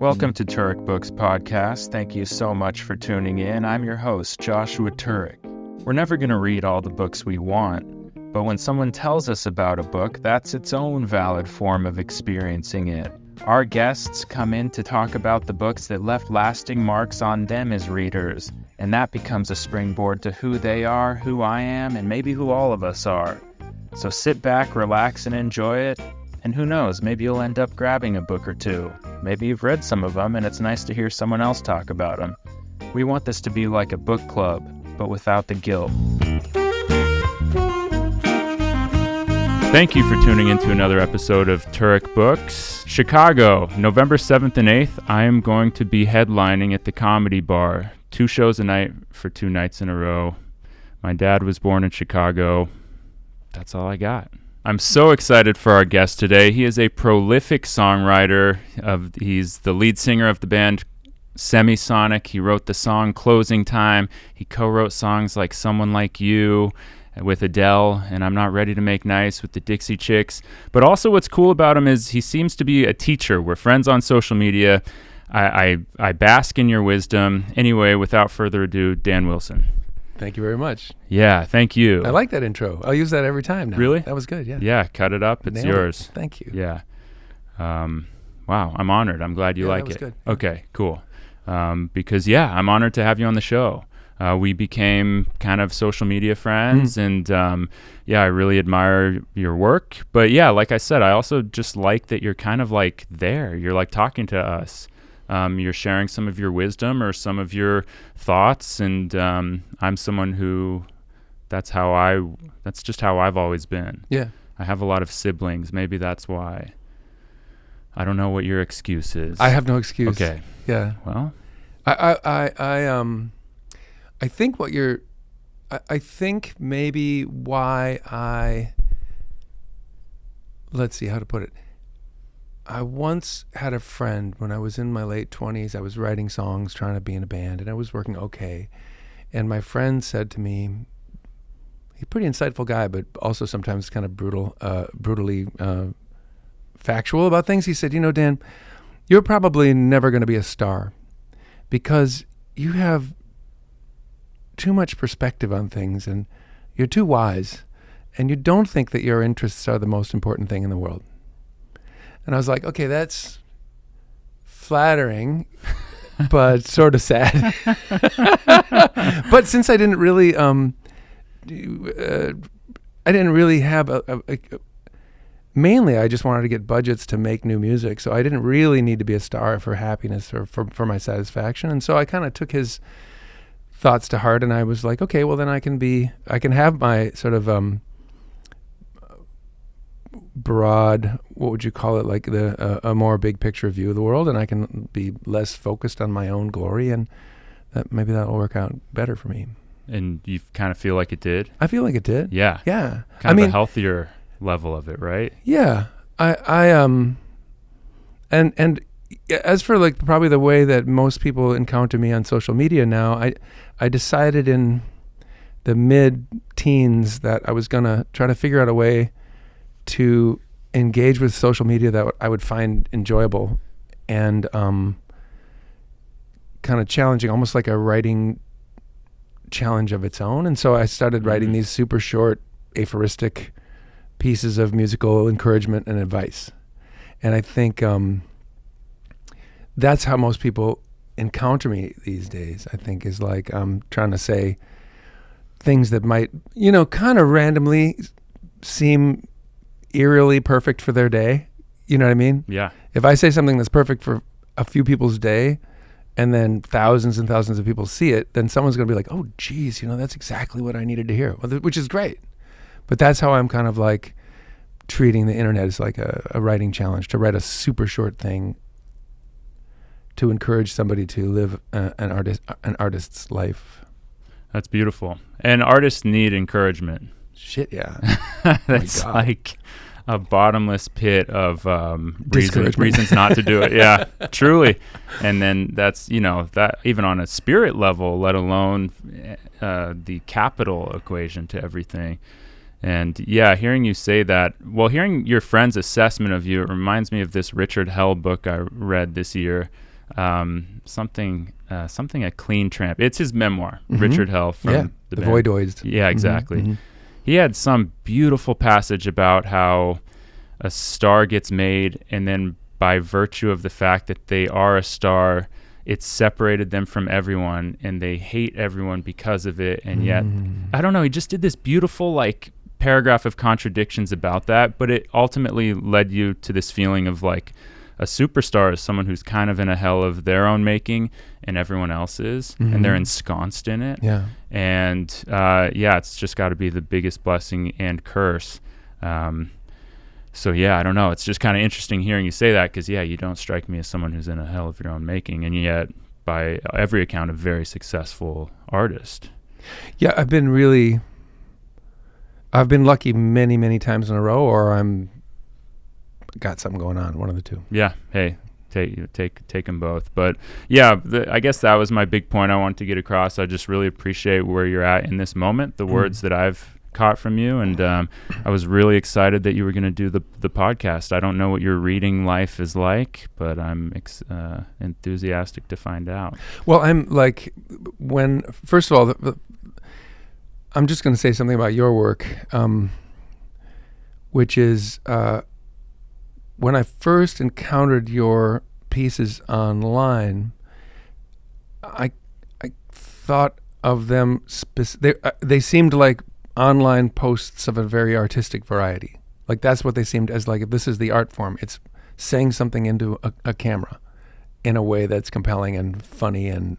Welcome to Turek Books Podcast. Thank you so much for tuning in. I'm your host, Joshua Turek. We're never going to read all the books we want, but when someone tells us about a book, that's its own valid form of experiencing it. Our guests come in to talk about the books that left lasting marks on them as readers, and that becomes a springboard to who they are, who I am, and maybe who all of us are. So sit back, relax, and enjoy it. And who knows, maybe you'll end up grabbing a book or two. Maybe you've read some of them, and it's nice to hear someone else talk about them. We want this to be like a book club, but without the guilt. Thank you for tuning in to another episode of Turek Books. Chicago, November 7th and 8th, I am going to be headlining at the Comedy Bar. 2 shows a night for 2 nights in a row. My dad was born in Chicago. That's all I got. I'm so excited for our guest today. He is a prolific songwriter. He's the lead singer of the band Semisonic. He wrote the song Closing Time. He co-wrote songs like Someone Like You with Adele and I'm Not Ready to Make Nice with the Dixie Chicks. But also what's cool about him is he seems to be a teacher. We're friends on social media. I bask in your wisdom. Anyway, without further ado, Dan Wilson. Thank you very much. Yeah, thank you. I like that intro. I'll use that every time now. Really? That was good, yeah. Yeah, cut it up. It's yours. Thank you. Yeah. Wow, I'm honored. I'm glad you like it. Good. Okay, cool. Because, I'm honored to have you on the show. We became kind of social media friends, and I really admire your work. But yeah, like I said, I also just like that you're kind of like there. You're like talking to us. You're sharing some of your wisdom or some of your thoughts, and I'm someone who that's just how I've always been. Yeah. I have a lot of siblings. Maybe that's why. I don't know what your excuse is. I have no excuse. Okay. Yeah. Well, I think I think maybe why let's see how to put it. I once had a friend when I was in my late 20s. I was writing songs, trying to be in a band, and I was working okay. And my friend said to me, he's a pretty insightful guy, but also sometimes kind of brutally factual about things. He said, Dan, you're probably never going to be a star because you have too much perspective on things and you're too wise and you don't think that your interests are the most important thing in the world. And I was like, okay, that's flattering, but sort of sad. But since I didn't really, have mainly I just wanted to get budgets to make new music. So I didn't really need to be a star for happiness or for my satisfaction. And so I kind of took his thoughts to heart, and I was like, okay, well then I can have my sort of, broad, what would you call it, like a more big picture view of the world, and I can be less focused on my own glory, and maybe that'll work out better for me. And you kind of feel like it did? I feel like it did. Yeah. Yeah. Kind of a healthier level of it, right? Yeah. And as for like probably the way that most people encounter me on social media now, I decided in the mid-teens that I was going to try to figure out a way to engage with social media that I would find enjoyable and kind of challenging, almost like a writing challenge of its own. And so I started writing these super short, aphoristic pieces of musical encouragement and advice. And I think that's how most people encounter me these days, I think, is like I'm trying to say things that might, kind of randomly seem eerily perfect for their day. You know what I mean? Yeah. If I say something that's perfect for a few people's day and then thousands and thousands of people see it, then someone's going to be like, oh, geez, that's exactly what I needed to hear, which is great. But that's how I'm kind of like treating the internet as like a writing challenge, to write a super short thing to encourage somebody to live an artist's life. That's beautiful. And artists need encouragement. Shit, yeah. That's like a bottomless pit of reasons not to do it. Yeah, truly. And then that's, that even on a spirit level, let alone the capital equation to everything. And yeah, hearing you say that, hearing your friend's assessment of you, it reminds me of this Richard Hell book I read this year. something a clean tramp. It's his memoir, Richard Hell from the Voidoids. Yeah, exactly. He had some beautiful passage about how a star gets made, and then by virtue of the fact that they are a star, it's separated them from everyone, and they hate everyone because of it. And yet, I don't know, he just did this beautiful like paragraph of contradictions about that, but it ultimately led you to this feeling of like a superstar is someone who's kind of in a hell of their own making, and everyone else is, and they're ensconced in it. Yeah. And it's just got to be the biggest blessing and curse. So I don't know. It's just kind of interesting hearing you say that, because you don't strike me as someone who's in a hell of your own making, and yet by every account a very successful artist. Yeah, I've been lucky many, many times in a row, or I'm got something going on, one of the two. Yeah. Hey, take them both. But I guess that was my big point I wanted to get across. I just really appreciate where you're at in this moment, the words that I've caught from you, and I was really excited that you were going to do the podcast. I don't know what your reading life is like, but I'm enthusiastic to find out. Well, I'm like, first of all, I'm just going to say something about your work, which is when I first encountered your pieces online, I thought of them they seemed like online posts of a very artistic variety. Like that's what they seemed as, like if this is the art form, it's saying something into a camera in a way that's compelling and funny and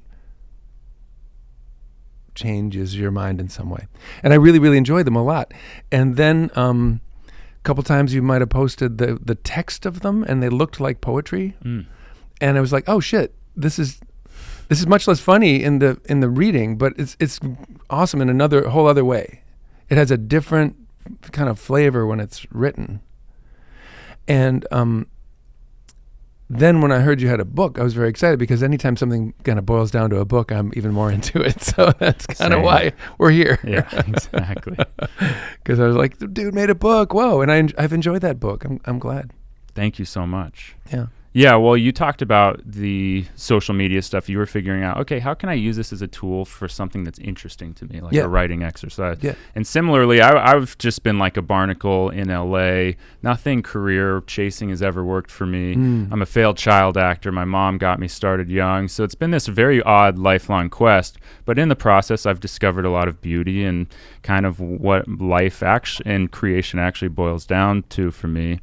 changes your mind in some way. And I really, really enjoyed them a lot. And then a couple times you might have posted the text of them, and they looked like poetry. And I was like, oh shit, this is much less funny in the reading, but it's awesome in another whole other way. It has a different kind of flavor when it's written. And then when I heard you had a book, I was very excited, because anytime something kind of boils down to a book, I'm even more into it. So that's kind of why we're here. Yeah, exactly. Because I was like, the dude made a book. Whoa. And I've enjoyed that book. I'm glad. Thank you so much. Yeah. Yeah, well, you talked about the social media stuff. You were figuring out, okay, how can I use this as a tool for something that's interesting to me, like a writing exercise? Yeah. And similarly, I've just been like a barnacle in LA. Nothing career chasing has ever worked for me. I'm a failed child actor. My mom got me started young. So it's been this very odd lifelong quest. But in the process, I've discovered a lot of beauty and kind of what life and creation actually boils down to for me.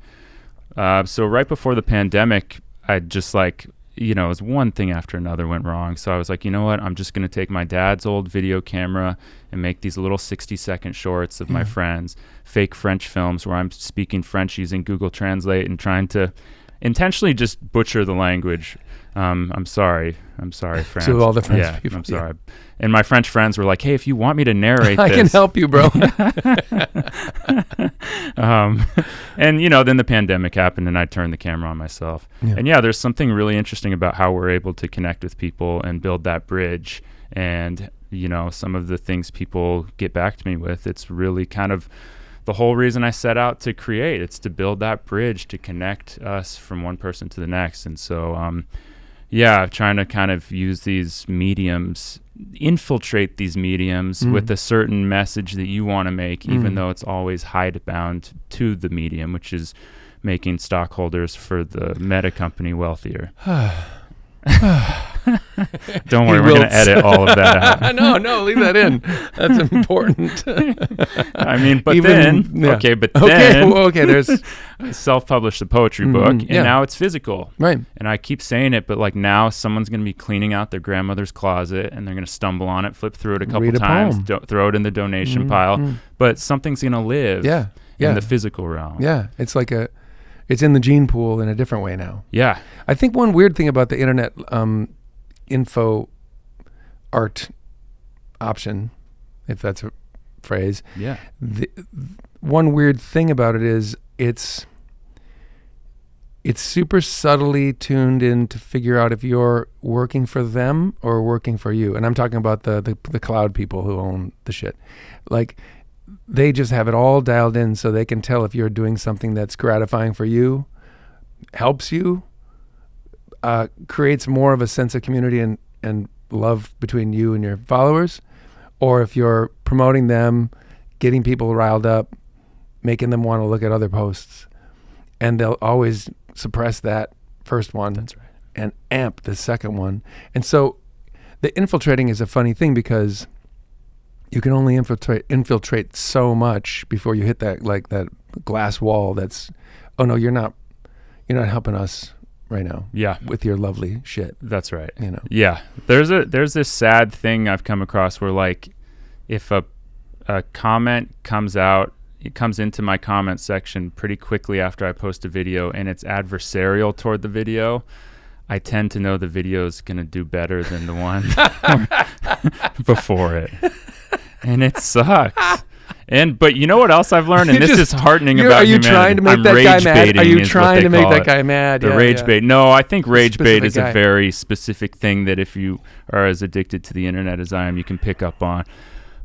So right before the pandemic, I just it was one thing after another went wrong. So I was like, you know what? I'm just going to take my dad's old video camera and make these little 60-second shorts of my friends, fake French films where I'm speaking French using Google Translate and trying to intentionally just butcher the language. I'm sorry, France. To all the French people. I'm sorry. And my French friends were like, hey, if you want me to narrate I can help you, bro. And, then the pandemic happened, and I turned the camera on myself. Yeah. And there's something really interesting about how we're able to connect with people and build that bridge. And, some of the things people get back to me with, it's really kind of the whole reason I set out to create. It's to build that bridge to connect us from one person to the next. And so, trying to kind of use these mediums, infiltrate these mediums with a certain message that you want to make, even though it's always hidebound to the medium, which is making stockholders for the Meta company wealthier. Don't worry, we're going to edit all of that out. No, leave that in. That's important. I mean, then, there's I self-published the poetry book, and now it's physical. Right. And I keep saying it, but like now someone's going to be cleaning out their grandmother's closet, and they're going to stumble on it, flip through it a couple times, throw it in the donation pile, but something's going to live in the physical realm. Yeah, it's like it's in the gene pool in a different way now. Yeah. I think one weird thing about the internet info art option, if that's a phrase. Yeah. One weird thing about it is it's super subtly tuned in to figure out if you're working for them or working for you. And I'm talking about the cloud people who own the shit. Like, they just have it all dialed in so they can tell if you're doing something that's gratifying for you, helps you, creates more of a sense of community and love between you and your followers, or if you're promoting them, getting people riled up, making them want to look at other posts, and they'll always suppress that first one. That's right. And amp the second one. And so the infiltrating is a funny thing because you can only infiltrate so much before you hit that glass wall that's, oh no, you're not helping us right now. Yeah. With your lovely shit. That's right. You know. Yeah. There's this sad thing I've come across where, like, if a comment comes out, it comes into my comment section pretty quickly after I post a video and it's adversarial toward the video, I tend to know the video is going to do better than the one before it. And it sucks. But you know what else I've learned? And this is heartening about humanity. Are you trying to make that guy mad? Are you trying to make that guy mad? The rage bait. No, I think rage bait is guy. a very specific thing that if you are as addicted to the internet as I am, you can pick up on.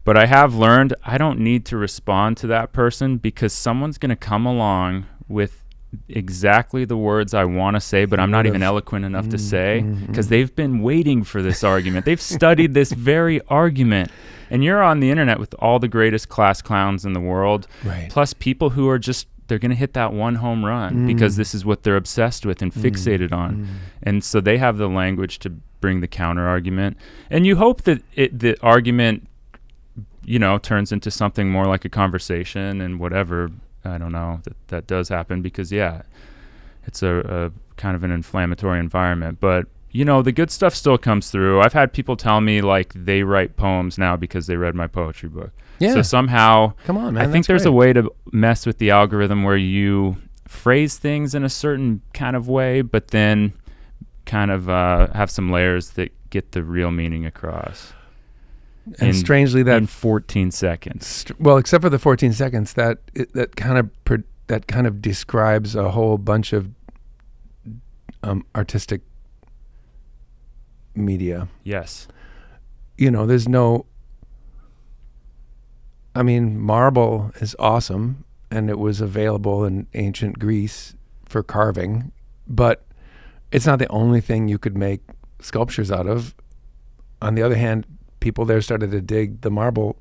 But I have learned I don't need to respond to that person because someone's going to come along with exactly the words I want to say, but I'm not even eloquent enough to say because they've been waiting for this argument. They've studied this very argument. And you're on the internet with all the greatest class clowns in the world, right. Plus people who are just, they're going to hit that one home run because this is what they're obsessed with and fixated on. And so they have the language to bring the counter argument. And you hope that the argument, turns into something more like a conversation and whatever. I don't know that does happen because, it's a kind of an inflammatory environment. But, the good stuff still comes through. I've had people tell me, like, they write poems now because they read my poetry book. Yeah. So somehow, come on, man, I think there's great. a way to mess with the algorithm where you phrase things in a certain kind of way, but then kind of have some layers that get the real meaning across. And strangely, that in 14 seconds. Well, except for the 14 seconds, that kind of describes a whole bunch of artistic media. Yes. There's no. I mean, marble is awesome, and it was available in ancient Greece for carving, but it's not the only thing you could make sculptures out of. On the other hand, people there started to dig the marble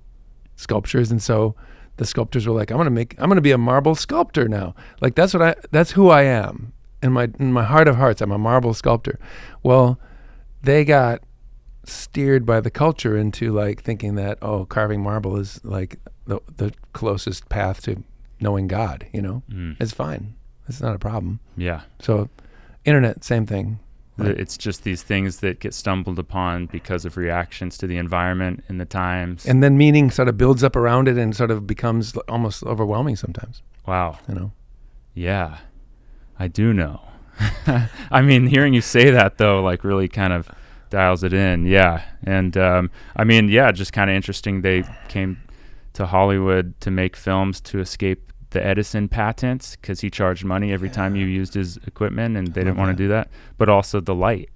sculptures, and so the sculptors were like, I'm gonna be a marble sculptor now. Like that's who I am. In my heart of hearts, I'm a marble sculptor. Well, they got steered by the culture into like thinking that, carving marble is like the closest path to knowing God, It's fine. It's not a problem. Yeah. So internet, same thing. It's just these things that get stumbled upon because of reactions to the environment and the times. And then meaning sort of builds up around it and sort of becomes almost overwhelming sometimes. Wow. Yeah. I do know. I mean, hearing you say that, though, like really kind of dials it in. Yeah. And just kind of interesting. They came to Hollywood to make films to escape the Edison patents because he charged money every time you used his equipment, and they didn't want to do that. But also the light.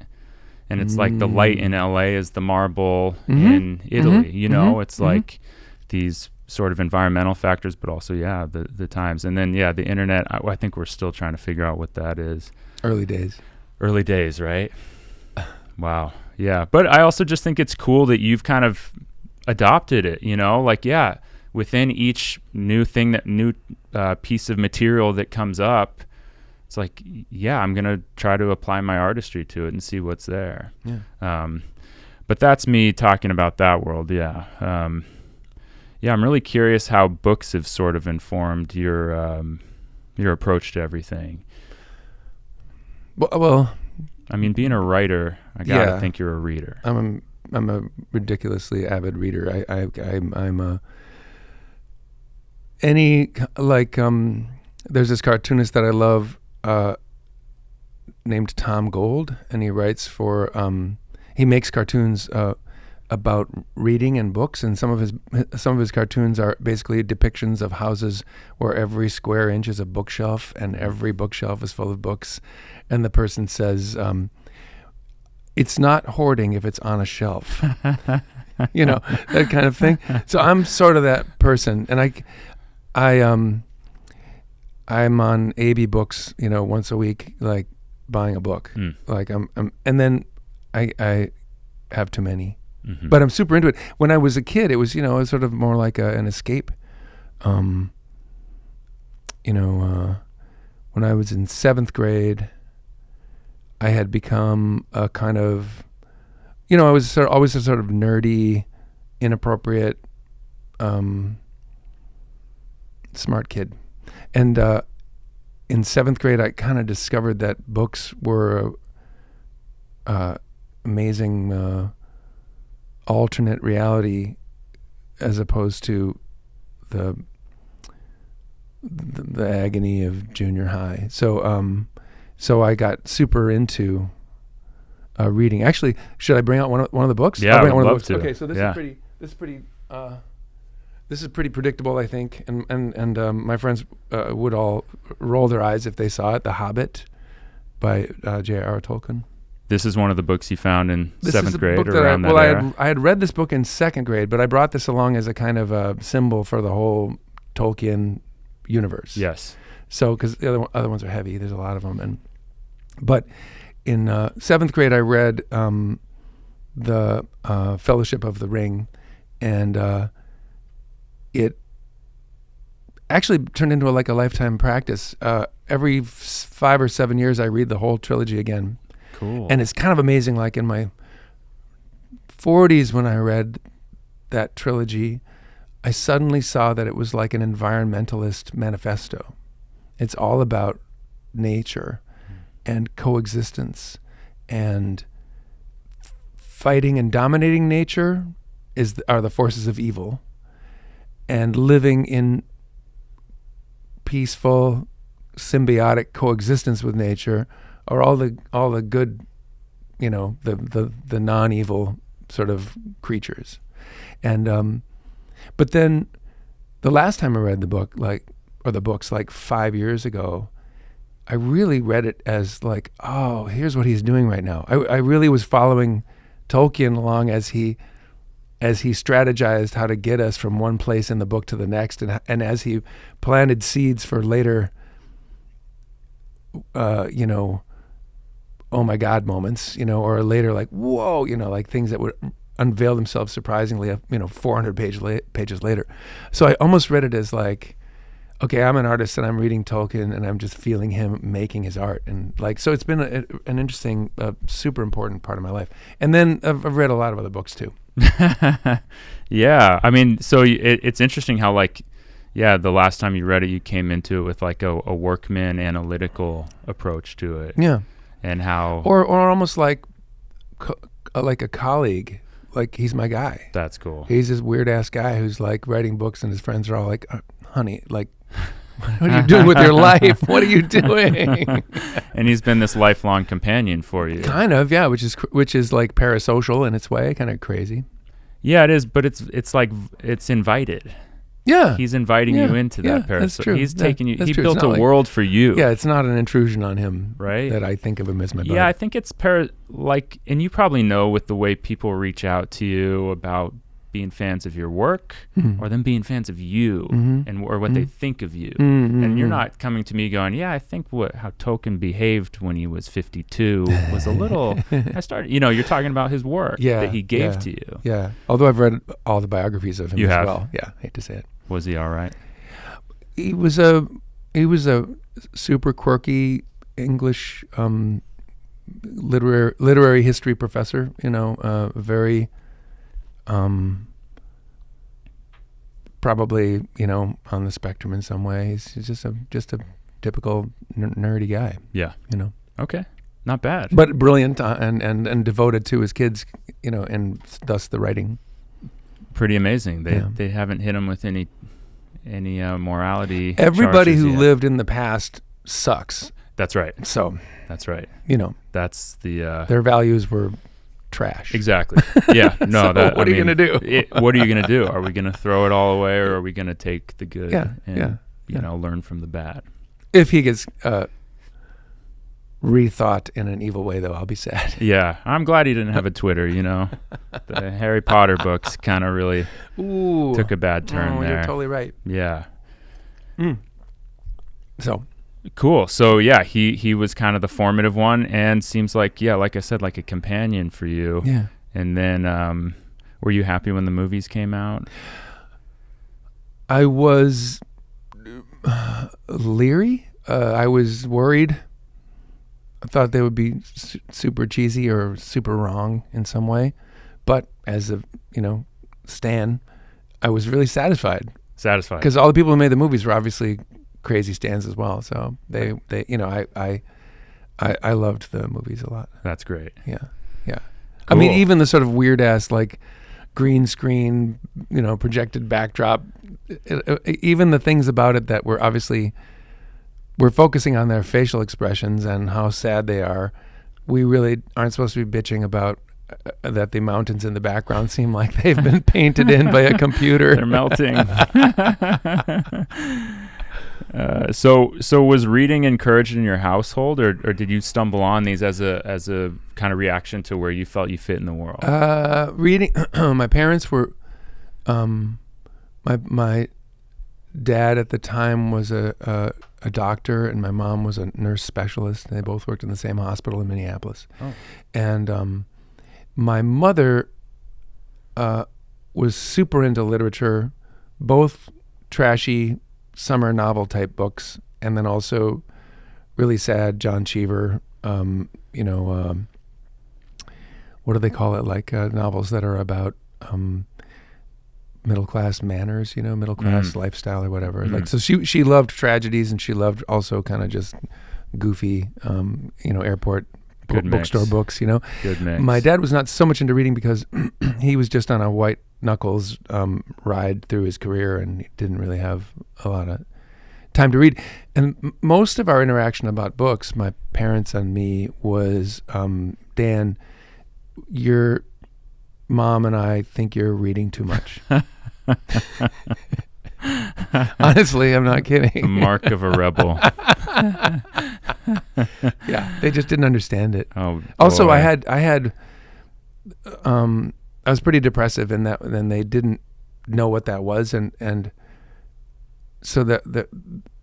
And it's like the light in LA is the marble in Italy. It's like these sort of environmental factors, but also, the times. And then, the internet, I think we're still trying to figure out what that is. Early days, right? Wow. Yeah. But I also just think it's cool that you've kind of adopted it, within each new thing, that new piece of material that comes up, it's like, I'm going to try to apply my artistry to it and see what's there. Yeah. But that's me talking about that world. Yeah. I'm really curious how books have sort of informed your approach to everything. Well, I mean, being a writer, I gotta think you're a reader. I'm a ridiculously avid reader. I'm there's this cartoonist that I love named Tom Gold, and he writes for he makes cartoons about reading and books, and some of his cartoons are basically depictions of houses where every square inch is a bookshelf and every bookshelf is full of books, and the person says, it's not hoarding if it's on a shelf. That kind of thing. So I'm sort of that person, and I'm on AB Books, once a week, like buying a book. Mm. Like and then I have too many. Mm-hmm. But I'm super into it. When I was a kid, it was, it was sort of more like an escape. When I was in 7th grade, I had become a kind of, I was always a sort of nerdy, inappropriate, smart kid. And in 7th grade, I kind of discovered that books were amazing alternate reality as opposed to the agony of junior high. So I got super into reading. Actually, should I bring out one of the books? Yeah, I'll bring I out would one of love the books. to. Okay, so this is pretty predictable, I think, and my friends would all roll their eyes if they saw it. The Hobbit by J.R.R. Tolkien. This is one of the books you found in This 7th is a grade book or that around that era? I had read this book in 2nd grade, but I brought this along as a kind of a symbol for the whole Tolkien universe. Yes. So, because the other ones are heavy, there's a lot of them, but in 7th grade I read the Fellowship of the Ring, and it actually turned into a lifetime practice. Every 5 or 7 years I read the whole trilogy again. Cool. And it's kind of amazing, like in my 40s when I read that trilogy, I suddenly saw that it was like an environmentalist manifesto. It's all about nature and coexistence, and fighting and dominating nature are the forces of evil, and living in peaceful, symbiotic coexistence with nature are all the good, the non-evil sort of creatures. And but then the last time I read the book, the books 5 years ago, I really read it as oh, here's what he's doing right now. I really was following Tolkien along as he strategized how to get us from one place in the book to the next, and as he planted seeds for later, oh my God moments, or later whoa, things that would unveil themselves surprisingly, 400 pages later. So I almost read it as okay, I'm an artist and I'm reading Tolkien and I'm just feeling him making his art. And so it's been an interesting, super important part of my life. And then I've read a lot of other books too. Yeah. I mean, so it's interesting how the last time you read it, you came into it with a workman analytical approach to it. Yeah. And how... Or almost like a colleague. He's my guy. That's cool. He's this weird ass guy who's writing books, and his friends are all honey, what are you doing with your life? What are you doing? And he's been this lifelong companion for you. Kind of, yeah, which is parasocial in its way, kind of crazy. Yeah, it is, but it's invited. Yeah. He's inviting you into that parasocial. That's true. He's taking you. He true. built a world for you. Yeah, it's not an intrusion on him, right? That I think of him as my buddy. Yeah, I think it's and you probably know with the way people reach out to you about being fans of your work, or them being fans of you, or what they think of you. And you're not coming to me going, yeah, I think how Tolkien behaved when he was 52 was a little... you're talking about his work that he gave to you. Yeah, although I've read all the biographies of him as well. Yeah, I hate to say it. Was he all right? He was a super quirky English literary history professor, very... probably, on the spectrum in some ways. He's just a typical nerdy guy. Yeah. Okay. Not bad. But brilliant and devoted to his kids, and thus the writing. Pretty amazing. They haven't hit him with any morality. Everybody who yet. lived in the past sucks. That's right. So. That's right. That's the... their values were trash. Exactly. Yeah. No. So what are you going to do? What are you going to do? Are we going to throw it all away, or are we going to take the good and learn from the bad? If he gets rethought in an evil way, though, I'll be sad. Yeah. I'm glad he didn't have a Twitter, The Harry Potter books kind of really took a bad turn there. You're totally right. Yeah. So Cool. So yeah, he was kind of the formative one, and seems like, yeah, like I said, like a companion for you. Yeah. And then, were you happy when the movies came out? I was leery. I was worried. I thought they would be super cheesy or super wrong in some way. But as a, stan, I was really satisfied. Because all the people who made the movies were obviously crazy stans as well. So they I loved the movies a lot. That's great. Yeah. Cool. I mean, even the sort of weird ass, like, green screen, projected backdrop, even the things about it that were obviously, we're focusing on their facial expressions and how sad they are. We really aren't supposed to be bitching about that the mountains in the background seem like they've been painted in by a computer. They're melting. So was reading encouraged in your household, or did you stumble on these as a kind of reaction to where you felt you fit in the world? Reading, my parents were, my dad at the time was a doctor, and my mom was a nurse specialist. They both worked in the same hospital in Minneapolis. Oh. And my mother was super into literature, both trashy summer novel type books, and then also really sad John Cheever, what do they call it? Like novels that are about middle class manners, middle class lifestyle or whatever. Like, so she loved tragedies, and she loved also kind of just goofy, airport bookstore books. Good mix. My dad was not so much into reading because he was just on a white knuckles ride through his career, and he didn't really have a lot of time to read. And most of our interaction about books, my parents and me, was, Dan, your mom and I think you're reading too much. Honestly, I'm not kidding. The mark of a rebel. Yeah, they just didn't understand it. Oh, also, boy. I was pretty depressive in that, and they didn't know what that was, and so that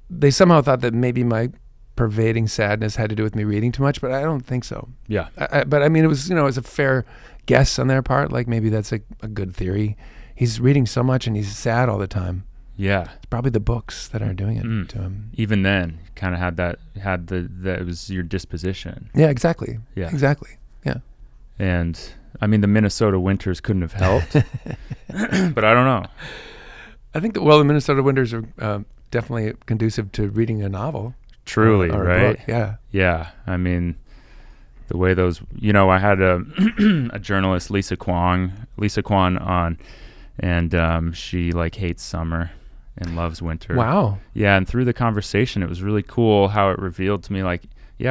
they somehow thought that maybe my pervading sadness had to do with me reading too much, but I don't think so. Yeah. But I mean, it was, it was a fair guess on their part. Like, maybe that's a good theory. He's reading so much and he's sad all the time. Yeah. It's probably the books that are doing it to him. Even then, kind of that it was your disposition. Yeah, exactly. Yeah. Exactly. Yeah. And I mean, the Minnesota winters couldn't have helped, but I don't know. I think the Minnesota winters are definitely conducive to reading a novel. Truly, or right? A book. Yeah. Yeah. I mean, the way those, I had a journalist, Lisa Kwan on, and she hates summer and loves winter. Wow. Yeah. And through the conversation, it was really cool how it revealed to me,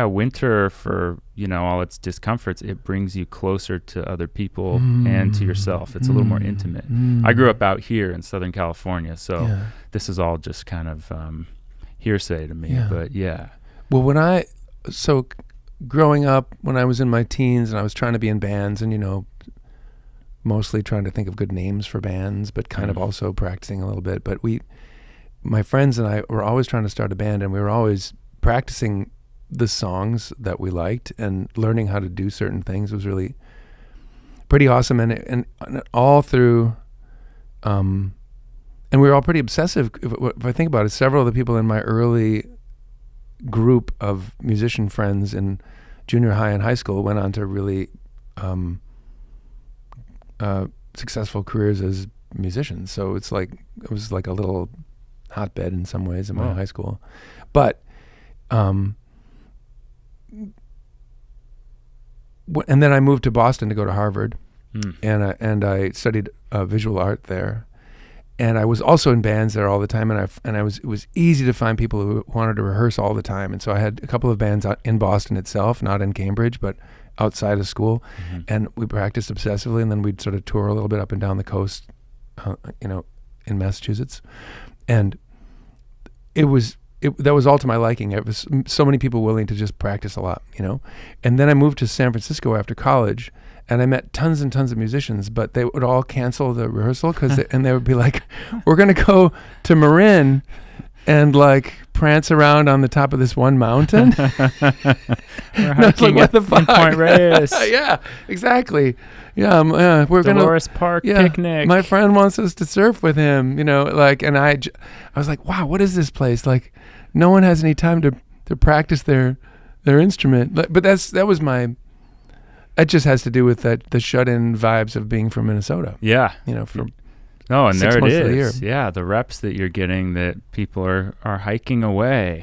winter, for, all its discomforts, it brings you closer to other people and to yourself. It's a little more intimate. I grew up out here in Southern California, so this is all just kind of hearsay to me, but yeah. Well, growing up, when I was in my teens and I was trying to be in bands and, mostly trying to think of good names for bands, but kind of also practicing a little bit. But my friends and I were always trying to start a band, and we were always practicing the songs that we liked and learning how to do certain things. Was really pretty awesome. And all through, and we were all pretty obsessive. If I think about it, several of the people in my early group of musician friends in junior high and high school went on to really successful careers as musicians. So it was like a little hotbed in some ways in my high school. But and then I moved to Boston to go to Harvard, and I studied visual art there. And I was also in bands there all the time, and it was easy to find people who wanted to rehearse all the time. And so I had a couple of bands out in Boston itself, not in Cambridge, but outside of school. And we practiced obsessively, and then we'd sort of tour a little bit up and down the coast, in Massachusetts. And that was all to my liking. It was so many people willing to just practice a lot, And then I moved to San Francisco after college, and I met tons and tons of musicians, but they would all cancel the rehearsal and they would be like, "We're going to go to Marin and like prance around on the top of this one mountain. We're hiking what the fuck? Point Reyes. Yeah, exactly. Yeah, we're Dolores Park picnic. My friend wants us to surf with him, like, and I was like, wow, what is this place? Like, no one has any time to practice their instrument. But that was it just has to do with the shut-in vibes of being from Minnesota. Yeah. For No, and 6 there it months of the year. is. Yeah, the reps that you're getting, that people are hiking away.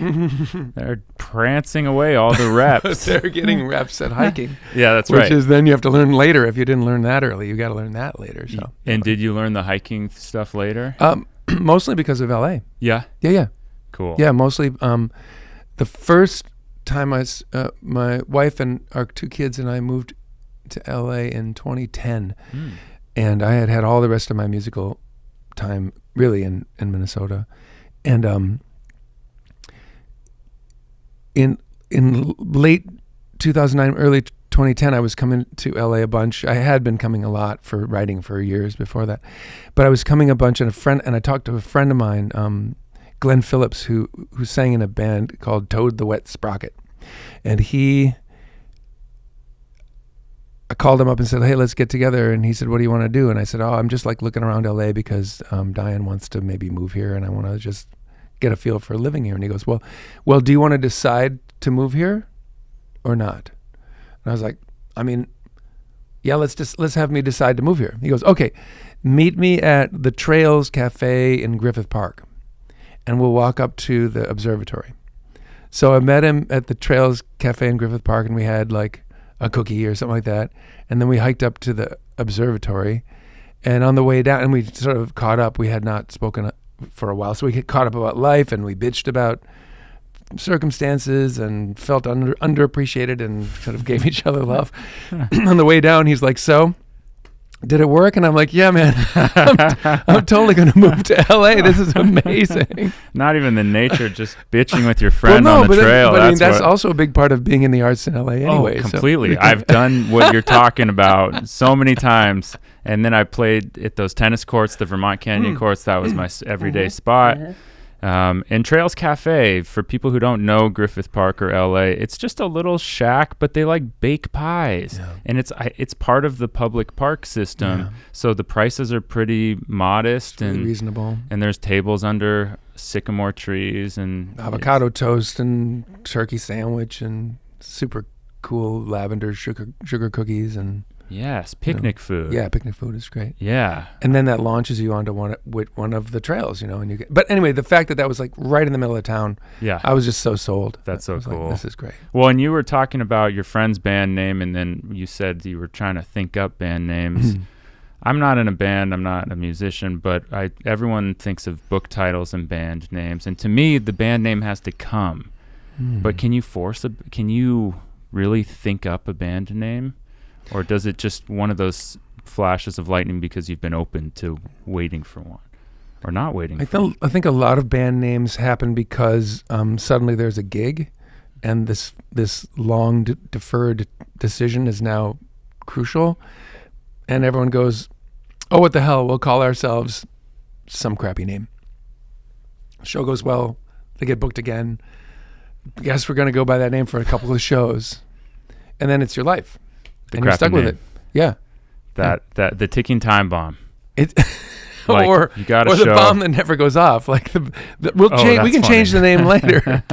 They're prancing away all the reps. They're getting reps at hiking. Yeah, that's right. Which is then you have to learn later. If you didn't learn that early, you got to learn that later. So. And did you learn the hiking stuff later? Mostly because of LA. Yeah. Yeah. Cool. Yeah, mostly. The first time my wife and our 2 kids and I moved to LA in 2010. And I had all the rest of my musical time really in Minnesota. And in late 2009, early 2010, I was coming to LA a bunch. I had been coming a lot for writing for years before that. But I was coming a bunch, and I talked to a friend of mine, Glenn Phillips, who sang in a band called Toad the Wet Sprocket. And I called him up and said, hey, let's get together. And he said, what do you want to do? And I said, I'm just like looking around LA because Diane wants to maybe move here and I want to just get a feel for living here. And he goes, well, do you want to decide to move here or not? And I was like, yeah, let's have me decide to move here. He goes, okay, meet me at the Trails Cafe in Griffith Park and we'll walk up to the observatory. So I met him at the Trails Cafe in Griffith Park and we had like a cookie or something like that. And then we hiked up to the observatory. And on the way down, and we sort of caught up. We had not spoken for a while. So we caught up about life and we bitched about circumstances and felt underappreciated and sort of gave each other love. On the way down, he's like, so, did it work? And I'm like, yeah, man, I'm totally going to move to LA. This is amazing. Not even the nature, just bitching with your friend on the trail. But that's also a big part of being in the arts in LA anyway. Oh, completely. So. I've done what you're talking about so many times. And then I played at those tennis courts, the Vermont Canyon courts. That was my everyday spot. And Trails Cafe, for people who don't know Griffith Park or LA, it's just a little shack, but they like bake pies. Yeah. And it's part of the public park system. Yeah. So the prices are pretty modest and reasonable. And there's tables under sycamore trees and avocado toast and turkey sandwich and super cool lavender sugar cookies and yes, picnic food. Yeah, picnic food is great. Yeah, and then that launches you onto one of the trails, and you get. But anyway, the fact that was like right in the middle of town. Yeah, I was just so sold. That's so cool. Like, this is great. Well, and you were talking about your friend's band name, and then you said you were trying to think up band names. I'm not in a band. I'm not a musician, but everyone thinks of book titles and band names, and to me, the band name has to come. But can you really think up a band name? Or does it just one of those flashes of lightning because you've been open to waiting for one or not waiting for one? I think a lot of band names happen because suddenly there's a gig and this long deferred decision is now crucial. And everyone goes, oh, what the hell? We'll call ourselves some crappy name. Show goes well. They get booked again. Guess we're going to go by that name for a couple of shows. And then it's your life. And you're stuck with it. Yeah. The ticking time bomb. It like, or you gotta or the bomb that never goes off. Like we can change the name later.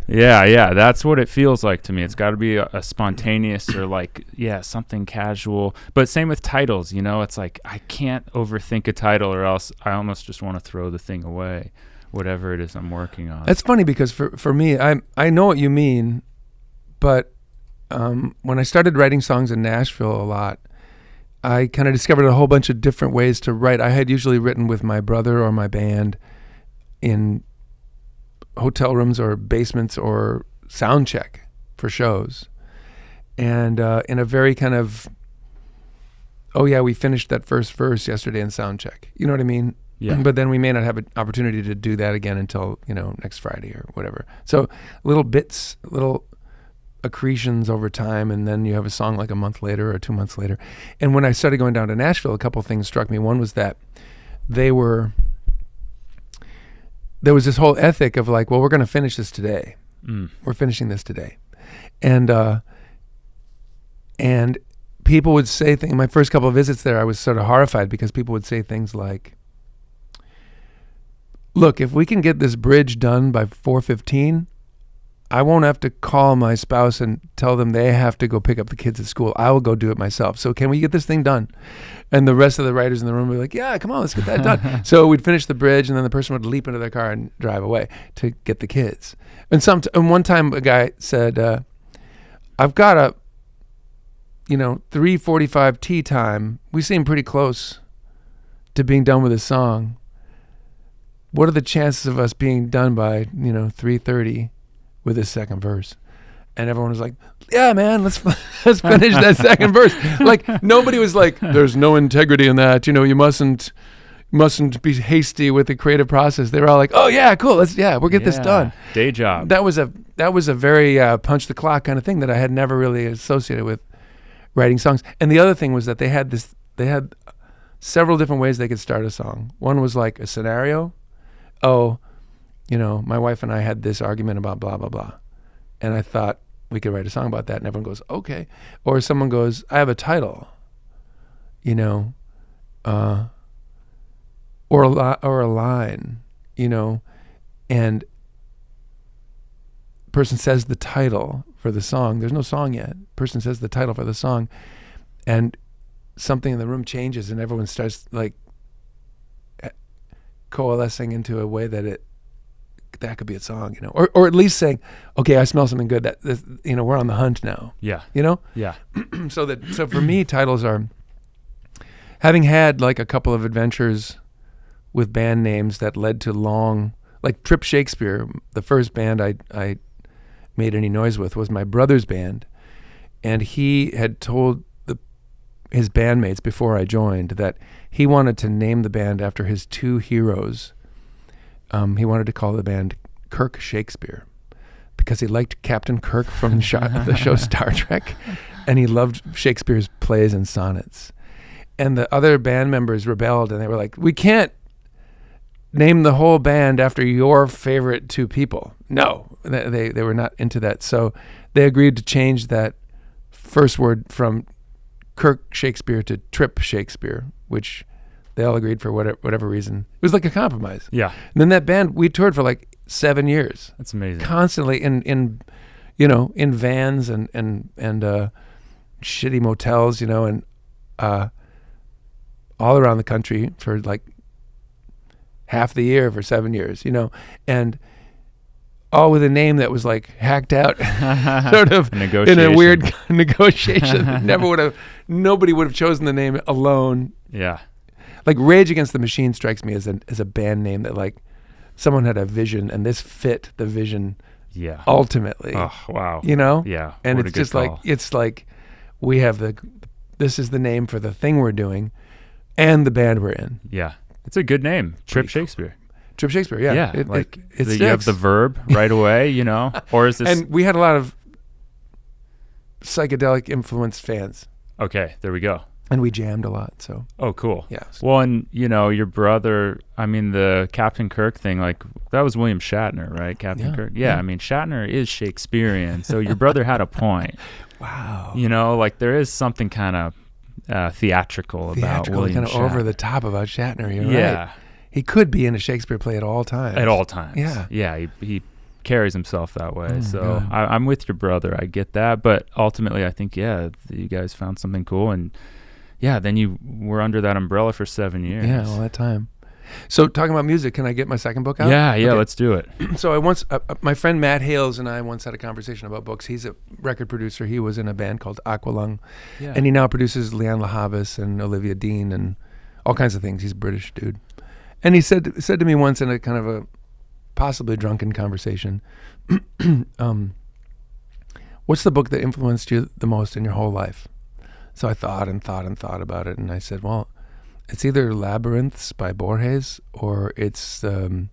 Yeah, that's what it feels like to me. It's got to be a spontaneous or something casual. But same with titles, it's like I can't overthink a title or else I almost just want to throw the thing away, whatever it is I'm working on. That's funny because for me, I know what you mean. But when I started writing songs in Nashville a lot, I kind of discovered a whole bunch of different ways to write. I had usually written with my brother or my band in hotel rooms or basements or sound check for shows. And in a very kind of, oh yeah, we finished that first verse yesterday in sound check. You know what I mean? Yeah. But then we may not have an opportunity to do that again until, next Friday or whatever. So little bits, little accretions over time, and then you have a song like a month later or 2 months later. And when I started going down to Nashville, a couple of things struck me. One was that they were there was this whole ethic of like, well, we're going to finish this today. We're finishing this today. And people would say things. My first couple of visits there, I was sort of horrified because people would say things like, look, if we can get this bridge done by 4:15, I won't have to call my spouse and tell them they have to go pick up the kids at school. I will go do it myself. So can we get this thing done? And the rest of the writers in the room would be like, yeah, come on, let's get that done. So we'd finish the bridge, and then the person would leap into their car and drive away to get the kids. And one time a guy said, I've got a 3:45 tea time. We seem pretty close to being done with this song. What are the chances of us being done by 3:30 with this second verse? And everyone was like, yeah, man, let's finish that second verse. Like, nobody was like, there's no integrity in that. You mustn't be hasty with the creative process. They were all like, oh yeah, cool. We'll get this done. Day job. That was a very punch the clock kind of thing that I had never really associated with writing songs. And the other thing was that they had several different ways they could start a song. One was like a scenario. Oh, my wife and I had this argument about blah, blah, blah. And I thought we could write a song about that. And everyone goes, okay. Or someone goes, I have a title, or a line, and person says the title for the song. There's no song yet. Person says the title for the song, and something in the room changes, and everyone starts like coalescing into a way that that could be a song, or at least saying, okay, I smell something good. That we're on the hunt now. Yeah. Yeah. So for me, titles are, having had like a couple of adventures with band names that led to long, like Trip Shakespeare. The first band I made any noise with was my brother's band, and he had told his bandmates before I joined that he wanted to name the band after his two heroes. He wanted to call the band Kirk Shakespeare because he liked Captain Kirk from the show Star Trek, and he loved Shakespeare's plays and sonnets. And the other band members rebelled, and they were like, we can't name the whole band after your favorite two people. No, they were not into that. So they agreed to change that first word from Kirk Shakespeare to Trip Shakespeare, which they all agreed for whatever reason. It was like a compromise. Yeah. And then that band, we toured for like 7 years. That's amazing. Constantly in vans and shitty motels, and all around the country for like half the year for 7 years, and all with a name that was like hacked out sort of in a weird negotiation. Nobody would have chosen the name alone. Yeah. Like Rage Against the Machine strikes me as a band name that like someone had a vision and this fit the vision. Yeah. Ultimately. Oh, wow. Yeah. And it's just like, we have this is the name for the thing we're doing and the band we're in. Yeah. It's a good name. Trip Shakespeare. Trip Shakespeare, yeah. Yeah. It you have the verb right away, or is this? And we had a lot of psychedelic influenced fans. Okay, there we go. And we jammed a lot, so. Oh, cool. Yeah. Well, and, your brother, the Captain Kirk thing, like, that was William Shatner, right? Captain Kirk. Yeah, Shatner is Shakespearean, so your brother had a point. Wow. Like, there is something kind of theatrical about William kind of Shatner. over the top about Shatner, you're right. He could be in a Shakespeare play at all times. At all times. Yeah. Yeah, he carries himself that way. So I'm with your brother. I get that. But ultimately, I think, you guys found something cool. And, then you were under that umbrella for 7 years. Yeah, all that time. So talking about music, can I get my second book out? Yeah, okay. Let's do it. So I once, my friend Matt Hales and I once had a conversation about books. He's a record producer. He was in a band called Aqualung. Yeah. And he now produces Leanne LaHavis and Olivia Dean and all kinds of things. He's a British dude. And he said to me once in a kind of a possibly drunken conversation, what's the book that influenced you the most in your whole life? So I thought about it, and I said, well, it's either Labyrinths by Borges or it's The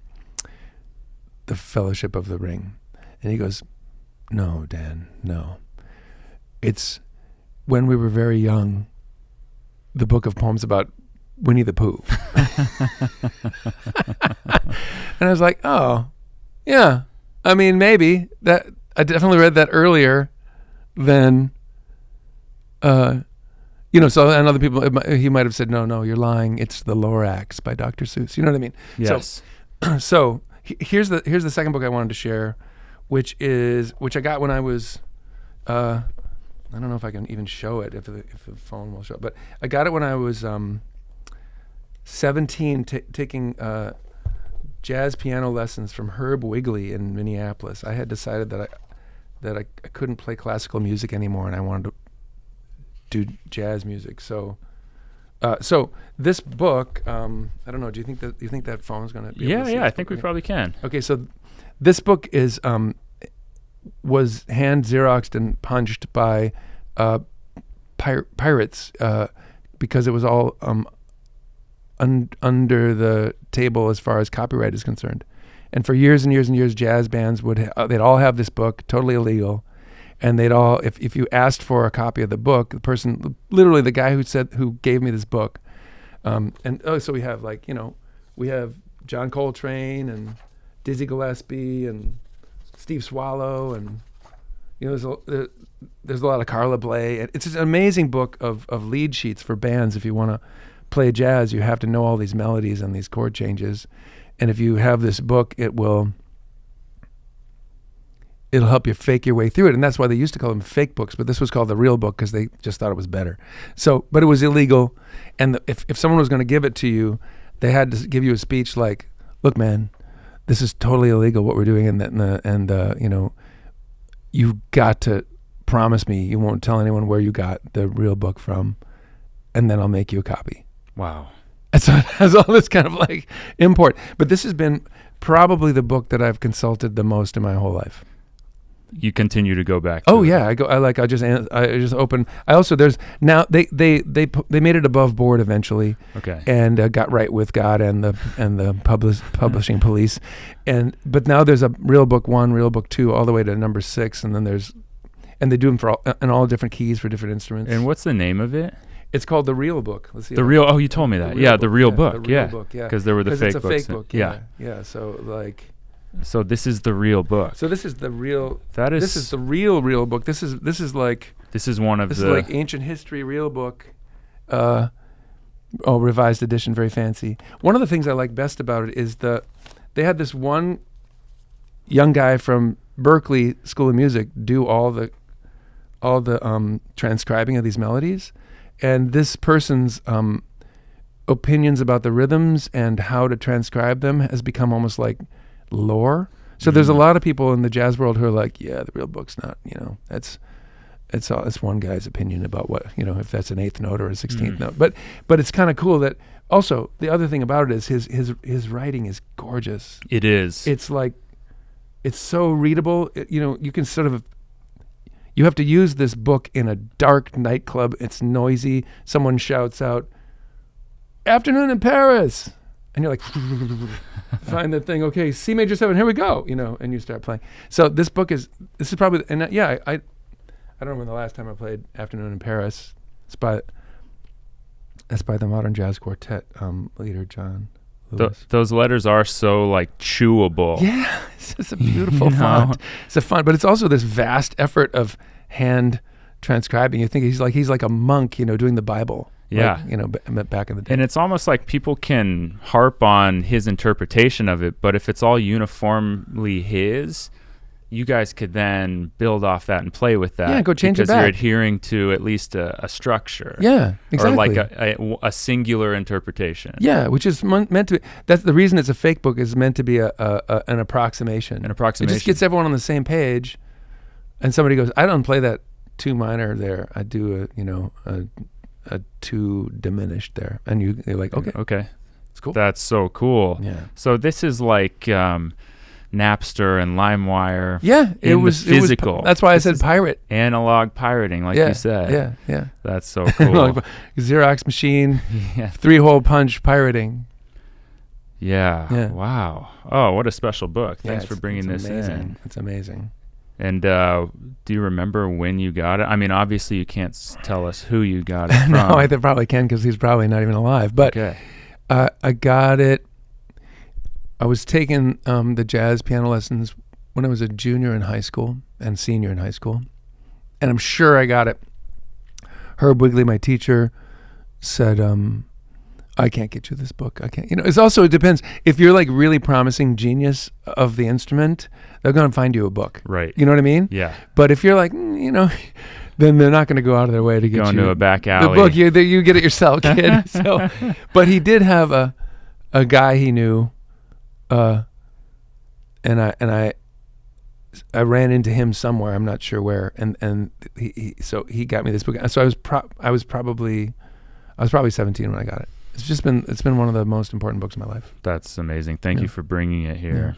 Fellowship of the Ring. And he goes, no, Dan, no. It's When We Were Very Young, the book of poems about Winnie the Pooh. And I was like, oh, yeah. I mean, maybe that. I definitely read that earlier than, so, and other people, he might have said, no, you're lying. It's The Lorax by Dr. Seuss. You know what I mean? Yes. So here's the second book I wanted to share, which I got when I was, I don't know if I can even show it, if the phone will show it, but I got it when I was 17, taking jazz piano lessons from Herb Wigley in Minneapolis. I had decided that I couldn't play classical music anymore, and I wanted to do jazz music. So this book, I don't know. Do you think that phone's gonna be able to see I think we probably can. Okay, so this book was hand Xeroxed and punched by pirates because it was all under the table as far as copyright is concerned. And for years and years and years, jazz bands they'd all have this book, totally illegal. And they'd all, if you asked for a copy of the book, the person, literally the guy who gave me this book, so we have we have John Coltrane and Dizzy Gillespie and Steve Swallow, and there's a lot of Carla Bley. It's an amazing book of lead sheets for bands. If you want to play jazz, you have to know all these melodies and these chord changes. And if you have this book, it'll help you fake your way through it. And that's why they used to call them fake books, but this was called the real book because they just thought it was better. So, but it was illegal. And if someone was going to give it to you, they had to give you a speech like, look, man, this is totally illegal what we're doing. And you got to promise me you won't tell anyone where you got the real book from, and then I'll make you a copy. Wow. And so it has all this kind of like import. But this has been probably the book that I've consulted the most in my whole life. You continue to go back to Oh it. yeah, I just open. I also there's now they made it above board eventually. Okay. And got right with God and the publishing police, but now there's a real book 1, real book 2, all the way to number 6, and then they do them for all different keys for different instruments. And what's the name of it? It's called The Real Book. Let's see. Oh, you told me that. The real book. The real book. Yeah. Because there were the fake it's a books. fake book. Yeah. So like. So this is the real book. So this is the real. That is. This is the real book. This is like. This is one of this the. This is like ancient history real book. Revised edition, very fancy. One of the things I like best about it is they had this one young guy from Berklee School of Music do all the transcribing of these melodies, and this person's opinions about the rhythms and how to transcribe them has become almost like lore. So there's a lot of people in the jazz world who are like, yeah, the real book's not, it's one guy's opinion about what, if that's an 8th note or a 16th note. But it's kind of cool that also the other thing about it is his writing is gorgeous. It is. It's like, it's so readable. You can sort of, you have to use this book in a dark nightclub. It's noisy. Someone shouts out, "Afternoon in Paris." And you're like, find that thing. Okay, C major 7, here we go. And you start playing. So this is probably, and I don't remember the last time I played Afternoon in Paris. That's by the Modern Jazz Quartet leader, John Lewis. Those letters are so like chewable. Yeah, it's just a beautiful font. It's a font, but it's also this vast effort of hand transcribing. You think he's like a monk, doing the Bible. Yeah. Back in the day. And it's almost like people can harp on his interpretation of it, but if it's all uniformly his, you guys could then build off that and play with that. Yeah, go change it back. Because you're adhering to at least a structure. Yeah, exactly. Or like a singular interpretation. Yeah, which is meant to be. That's the reason it's a fake book, is meant to be an approximation. An approximation. It just gets everyone on the same page, and somebody goes, "I don't play that 2 minor there. I do a 2 diminished there," and you're like, okay, it's cool. That's so cool. Yeah. So this is like Napster and LimeWire. Yeah, it was physical. That's why I said pirate. Analog pirating, like you said. Yeah. That's so cool. Xerox machine, yeah. 3-hole punch pirating. Yeah. Wow. Oh, what a special book. Thanks for bringing this in. It's amazing. And do you remember when you got it? I mean, obviously you can't tell us who you got it from. No, I probably can, because he's probably not even alive. But okay. I got it. I was taking the jazz piano lessons when I was a junior in high school and senior in high school. And I'm sure I got it. Herb Wigley, my teacher, said, I can't get you this book. I can't. It depends. If you're like really promising genius of the instrument, they're going to find you a book. Right. You know what I mean? Yeah. But if you're like, then they're not going to go out of their way to get going you to a back alley. The book. You get it yourself, kid. So, but he did have a guy he knew, and I ran into him somewhere. I'm not sure where, and he got me this book. So I was probably 17 when I there. It's been one of the most important books of my life. That's amazing. Thank you for bringing it here.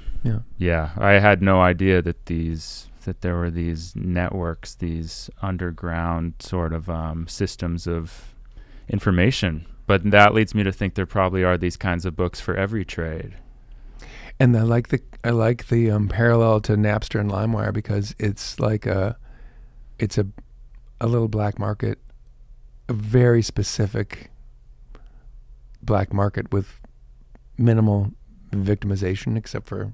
Yeah. I had no idea that there were these networks, these underground sort of systems of information. But that leads me to think there probably are these kinds of books for every trade. And I like the parallel to Napster and LimeWire because it's like it's a little black market, a very specific black market with minimal victimization, except for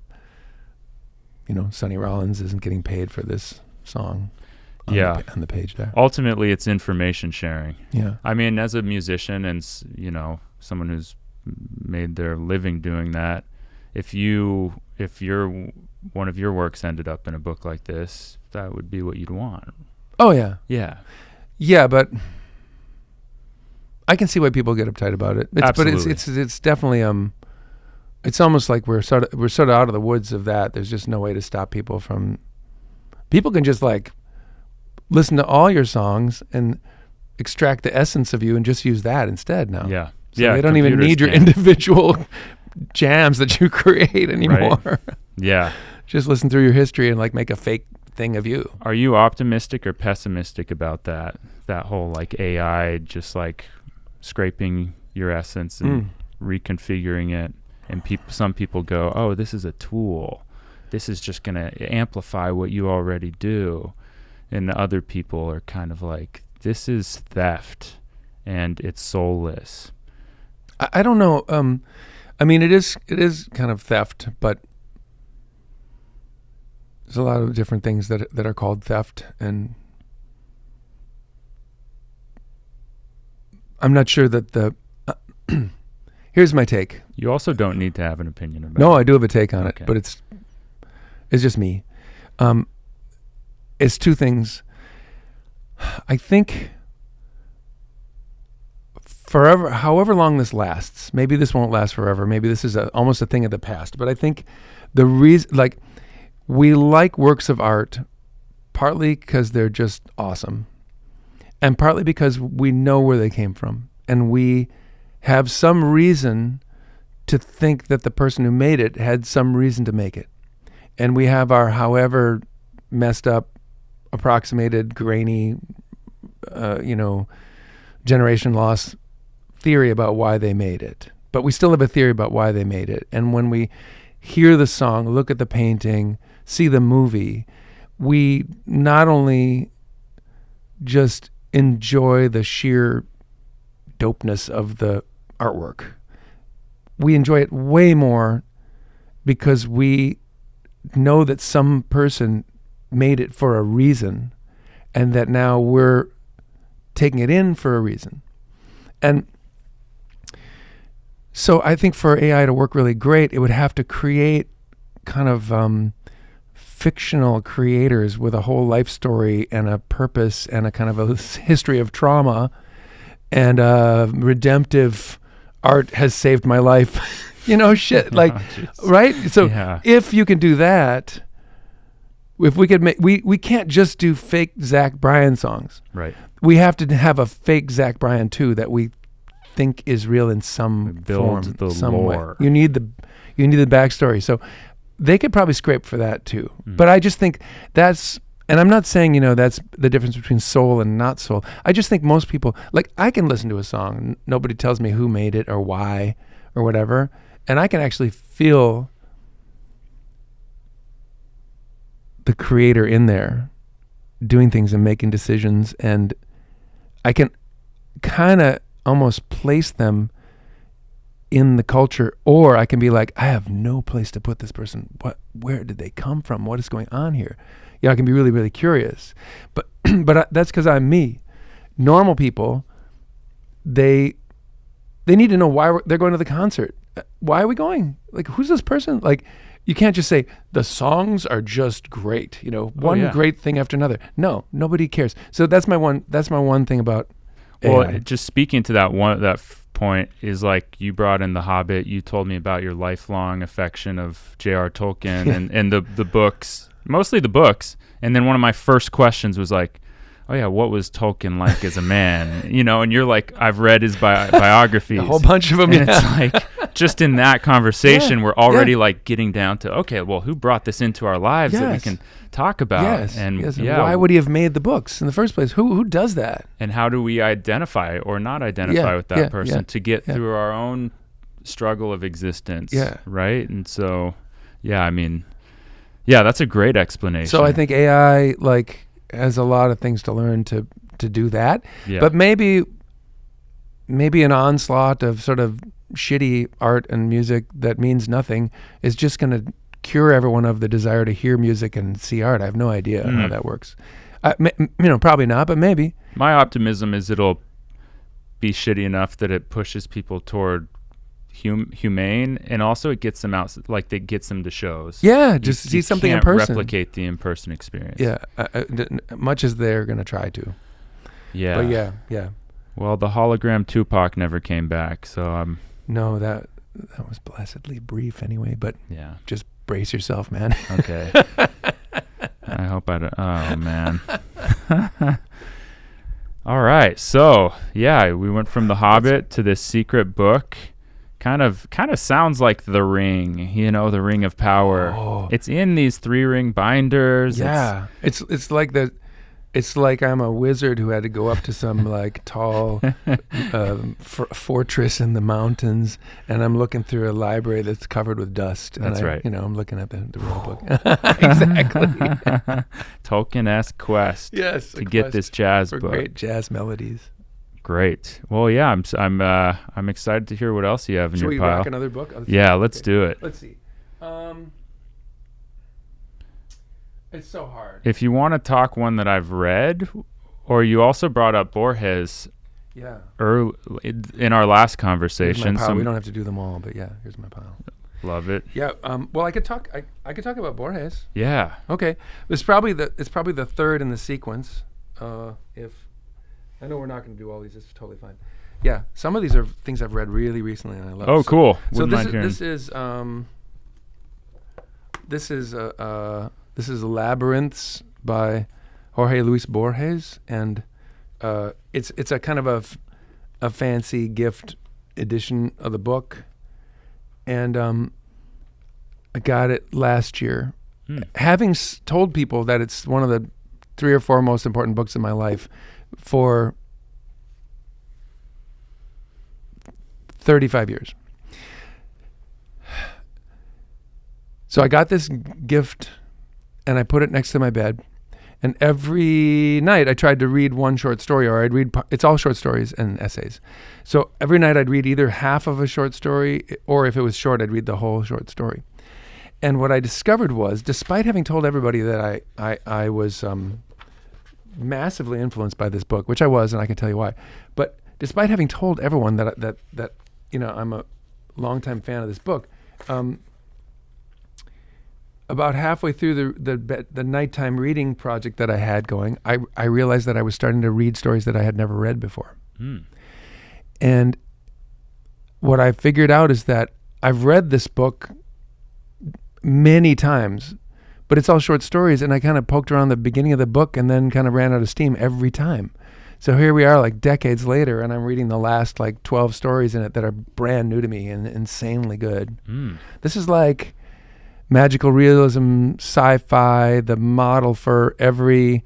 Sonny Rollins isn't getting paid for this song on the page there. Ultimately, it's information sharing. Yeah. I mean, as a musician and someone who's made their living doing that, if one of your works ended up in a book like this, that would be what you'd want. Oh yeah. Yeah, but I can see why people get uptight about it. Absolutely. But it's definitely it's almost like we're sort of out of the woods of that. There's just no way to stop people from. People can just like listen to all your songs and extract the essence of you and just use that instead now. Yeah. So they don't even need your individual jams that you create anymore. Right. Yeah. Just listen through your history and like make a fake thing of you. Are you optimistic or pessimistic about that whole like AI just like scraping your essence and reconfiguring it? And some people go, oh, this is a tool. This is just going to amplify what you already do. And other people are kind of like, this is theft and it's soulless. I don't know. I mean, it is kind of theft, but there's a lot of different things that are called theft, and I'm not sure that here's my take. You also don't need to have an opinion about it. No, I do have a take on Okay. it, but it's just me. It's two things. I think forever, however long this lasts, maybe this won't last forever. Maybe this is almost a thing of the past. But I think the reason, like, we like works of art partly because they're just awesome, and partly because we know where they came from, and we have some reason to think that the person who made it had some reason to make it. And we have our however messed up, approximated, grainy, generation loss theory about why they made it. But we still have a theory about why they made it. And when we hear the song, look at the painting, see the movie, we not only just enjoy the sheer dopeness of the artwork, we enjoy it way more because we know that some person made it for a reason and that now we're taking it in for a reason. And so I think for AI to work really great, it would have to create kind of fictional creators with a whole life story and a purpose and a kind of a history of trauma and redemptive art has saved my life, shit, like, right? So if you can do that, if we could make, we can't just do fake Zach Bryan songs. Right. We have to have a fake Zach Bryan too that we think is real in some form, some lore. way. You need the backstory. So they could probably scrape for that too. But I just think that's, and I'm not saying, that's the difference between soul and not soul. I just think most people, like, I can listen to a song, nobody tells me who made it or why or whatever, and I can actually feel the creator in there doing things and making decisions, and I can kind of almost place them in the culture, or I can be like, I have no place to put this person. Where did they come from? What is going on here? I can be really, really curious. But that's because I'm me. Normal people, they need to know why they're going to the concert. Why are we going? Like, who's this person? Like, you can't just say the songs are just great. One great thing after another. No, nobody cares. So that's my one thing about AI. Well, just speaking to that point is like you brought in the Hobbit. You told me about your lifelong affection of J.R. Tolkien and the books, mostly the books. And then one of my first questions was like, oh yeah, what was Tolkien like as a man? And you're like, I've read his biographies. A whole bunch of them. And it's like, just in that conversation, we're already like getting down to, okay, well, who brought this into our lives that we can talk about? Yes. And why would he have made the books in the first place? Who does that? And how do we identify or not identify with that person to get through our own struggle of existence? Yeah. Right? And so, that's a great explanation. So I think AI, has a lot of things to learn to do that. Yeah. But maybe an onslaught of sort of shitty art and music that means nothing is just going to cure everyone of the desire to hear music and see art. I have no idea how that works. Probably not, but maybe. My optimism is it'll be shitty enough that it pushes people toward humane, and also it gets them out, like it gets them to shows. Yeah, just see something in person. Replicate the in-person experience. Yeah, much as they're going to try to. Yeah. But yeah. Well, the hologram Tupac never came back, so No, that was blessedly brief anyway, but just brace yourself, man. Okay. I hope I don't. Oh, man. All right. So, we went from The Hobbit to this secret book. Kind of sounds like The Ring, the Ring of Power. Oh. It's in these 3-ring binders. Yeah. It's like I'm a wizard who had to go up to some tall fortress in the mountains, and I'm looking through a library that's covered with dust. That's right. I'm looking at the real book. Exactly. Tolkien-esque quest. Yes. To get this jazz book. Great jazz melodies. Great. Well, yeah, I'm excited to hear what else you have in your pile. Should we rock another book? Let's do it. Let's see. It's so hard. If you want to talk one that I've read, or you also brought up Borges. Yeah. In our last conversation. Here's my pile. We don't have to do them all, but here's my pile. Love it. Yeah. Well, I could talk. I could talk about Borges. Yeah. Okay. It's probably the third in the sequence. If I know we're not going to do all these, it's totally fine. Yeah. Some of these are things I've read really recently and I love. Oh, cool. So this is Labyrinths by Jorge Luis Borges, and it's a kind of a fancy gift edition of the book, and I got it last year. Having told people that it's one of the 3 or 4 most important books in my life for 35 years. So I got this gift and I put it next to my bed, and every night I tried to read one short story, or I'd read, it's all short stories and essays. So every night I'd read either half of a short story, or if it was short, I'd read the whole short story. And what I discovered was, despite having told everybody that I was massively influenced by this book, which I was, and I can tell you why, but despite having told everyone that I'm a longtime fan of this book, about halfway through the nighttime reading project that I had going, I realized that I was starting to read stories that I had never read before. And what I figured out is that I've read this book many times, but it's all short stories, and I kind of poked around the beginning of the book and then kind of ran out of steam every time. So here we are decades later, and I'm reading the last 12 stories in it that are brand new to me and insanely good. This is like magical realism, sci-fi, the model for every,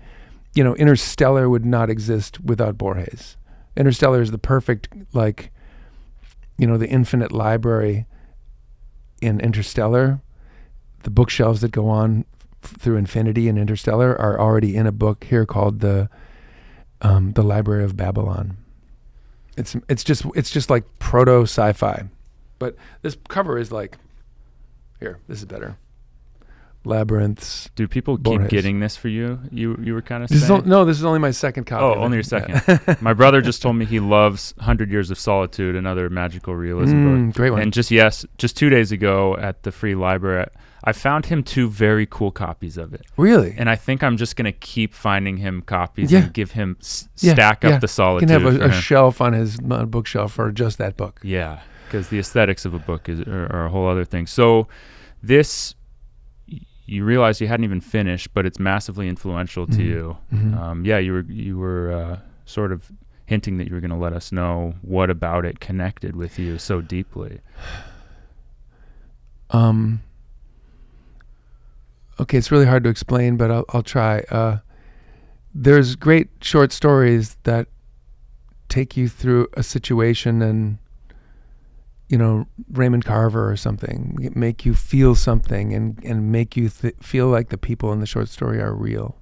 Interstellar would not exist without Borges. Interstellar is the perfect, the infinite library in Interstellar. The bookshelves that go on through infinity in Interstellar are already in a book here called the Library of Babylon. It's just like proto sci-fi, But this cover is like, here, this is better. Labyrinths. Do people Borges. keep getting this for you? You were kind of This saying? no, this is only my second copy. Oh, only your second. My brother just told me he loves 100 Years of Solitude, another magical realism book. Great one. And just 2 days ago at the free library, I found him 2 very cool copies of it. Really? And I think I'm just going to keep finding him copies Yeah. and give him stack up the Solitude. He can have for a him. shelf on his bookshelf for just that book. Yeah, because the aesthetics of a book are a whole other thing. So this, you realize you hadn't even finished, but it's massively influential to you. Mm-hmm. You were sort of hinting that you were going to let us know what about it connected with you so deeply. Okay, it's really hard to explain, but I'll try. There's great short stories that take you through a situation, and Raymond Carver or something, make you feel something and make you feel like the people in the short story are real.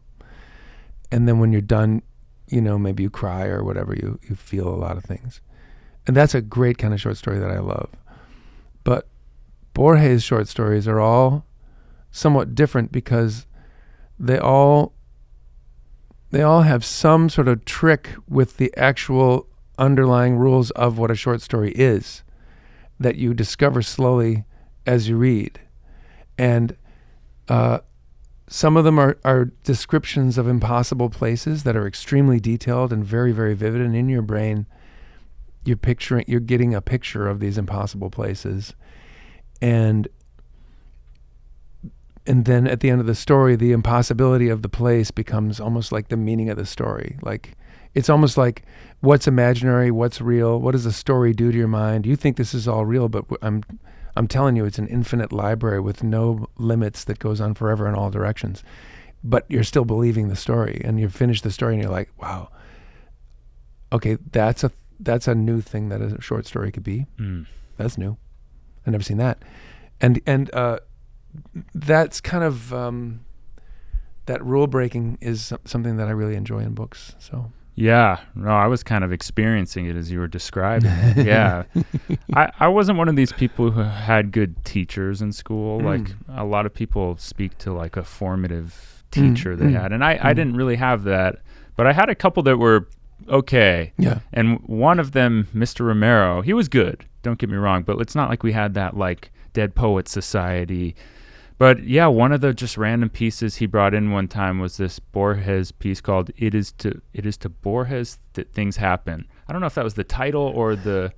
And then when you're done, maybe you cry or whatever, you feel a lot of things. And that's a great kind of short story that I love. But Borges' short stories are all somewhat different because they all have some sort of trick with the actual underlying rules of what a short story is that you discover slowly as you read. And some of them are descriptions of impossible places that are extremely detailed and very, very vivid. And in your brain, you're getting a picture of these impossible places. And then at the end of the story, the impossibility of the place becomes almost like the meaning of the story. Like, it's almost like what's imaginary, what's real, what does the story do to your mind? You think this is all real, but I'm telling you, it's an infinite library with no limits that goes on forever in all directions. But you're still believing the story, and you finish the story and you're like, wow, okay, that's a new thing that a short story could be. That's new. I've never seen that. And that's kind of that rule breaking is something that I really enjoy in books. So yeah, no, I was kind of experiencing it as you were describing it. Yeah, I wasn't one of these people who had good teachers in school. Like a lot of people speak to like a formative teacher they had, and I didn't really have that, but I had a couple that were okay. Yeah, and one of them, Mr. Romero, he was good. Don't get me wrong, but it's not like we had that like Dead Poets Society. But yeah, one of the just random pieces he brought in one time was this Borges piece called "It is to Borges that things happen." I don't know if that was the title or the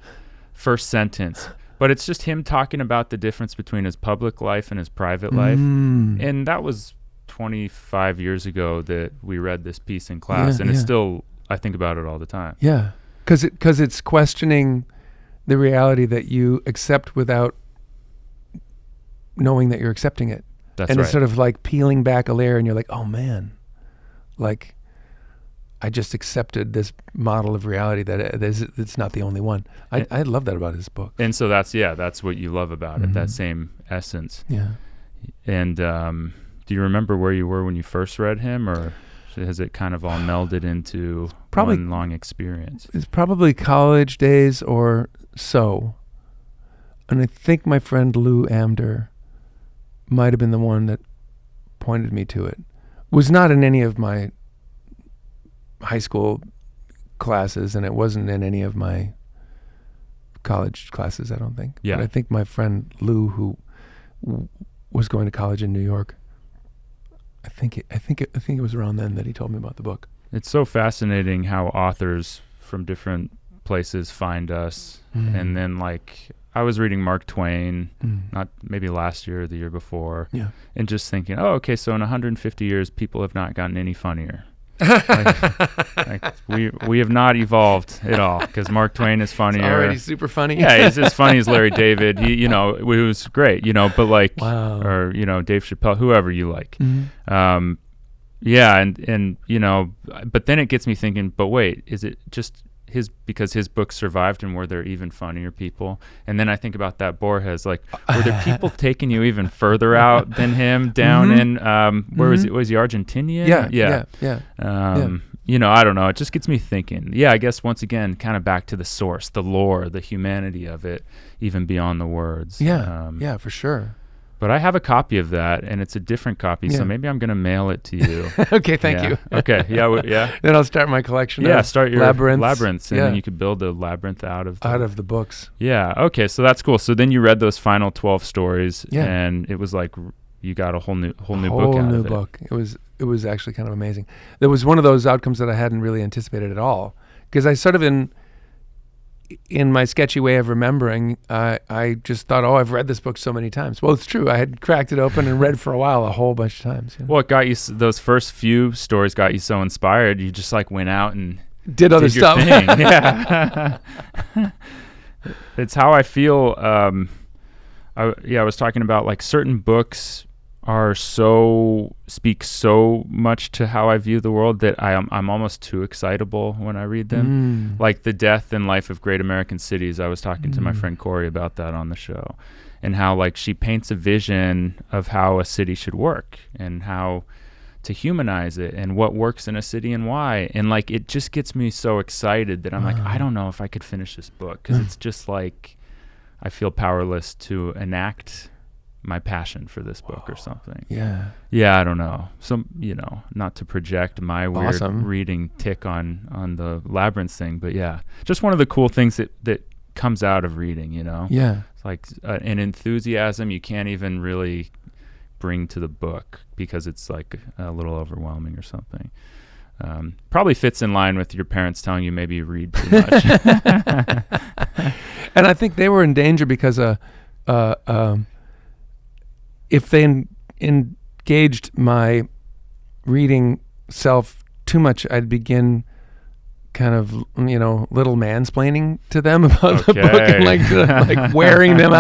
first sentence, but it's just him talking about the difference between his public life and his private life. And that was 25 years ago that we read this piece in class, and it's still, I think about it all the time. Yeah, because it's questioning the reality that you accept without knowing that you're accepting it. That's and right. It's sort of like peeling back a layer and you're like, oh man, like I just accepted this model of reality that it's not the only one. I love that about his book. And so that's what you love about it, that same essence. Yeah. And do you remember where you were when you first read him, or has it kind of all melded into one long experience? It's probably college days or so. And I think my friend Lou Amder might have been the one that pointed me to it. Was not in any of my high school classes, and it wasn't in any of my college classes, I don't think. Yeah. But I think my friend Lou, who was going to college in New York, I think it was around then that he told me about the book. It's so fascinating how authors from different places find us. And then like I was reading Mark Twain, not maybe last year or the year before, and just thinking, oh, okay, so in 150 years, people have not gotten any funnier. we have not evolved at all, because Mark Twain is funnier. It's already super funny. Yeah, he's as funny as Larry David. He, it was great, but like, wow. Or Dave Chappelle, whoever you like. Yeah, and but then it gets me thinking, but wait, is it just because his books survived, and were there even funnier people? And then I think about that Borges, like, were there people taking you even further out than him down in where was he Argentinian? Yeah. I don't know. It just gets me thinking. Yeah, I guess once again, kind of back to the source, the lore, the humanity of it, even beyond the words. Yeah, for sure. But I have a copy of that, and it's a different copy, so maybe I'm going to mail it to you. Okay, thank you. Okay, yeah. Then I'll start my collection of start your labyrinths, and then you could build a labyrinth out of the books. Yeah, okay, so that's cool. So then you read those final 12 stories, and it was like you got a whole new book out of it. Book. It was actually kind of amazing. There was one of those outcomes that I hadn't really anticipated at all, because I sort of in my sketchy way of remembering, I just thought, I've read this book so many times. Well, it's true. I had cracked it open and read for a while, a whole bunch of times. Well, it got you, those first few stories got you so inspired, you just like went out and did other stuff. Yeah. It's how I feel. I was talking about like certain books speak so much to how I view the world that I'm almost too excitable when I read them. Like The Death and Life of Great American Cities. I was talking to my friend Corey about that on the show, and how like she paints a vision of how a city should work and how to humanize it and what works in a city and why. And like it just gets me so excited that I'm like, I don't know if I could finish this book, because it's just like I feel powerless to enact my passion for this book or something. Yeah, I don't know. So, not to project my weird reading tick on the labyrinth thing, but yeah, just one of the cool things that comes out of reading, It's like an enthusiasm you can't even really bring to the book because it's like a little overwhelming or something. Probably fits in line with your parents telling you maybe you read too much. And I think they were in danger because if they engaged my reading self too much, I'd begin kind of, little mansplaining to them about the book, and like wearing them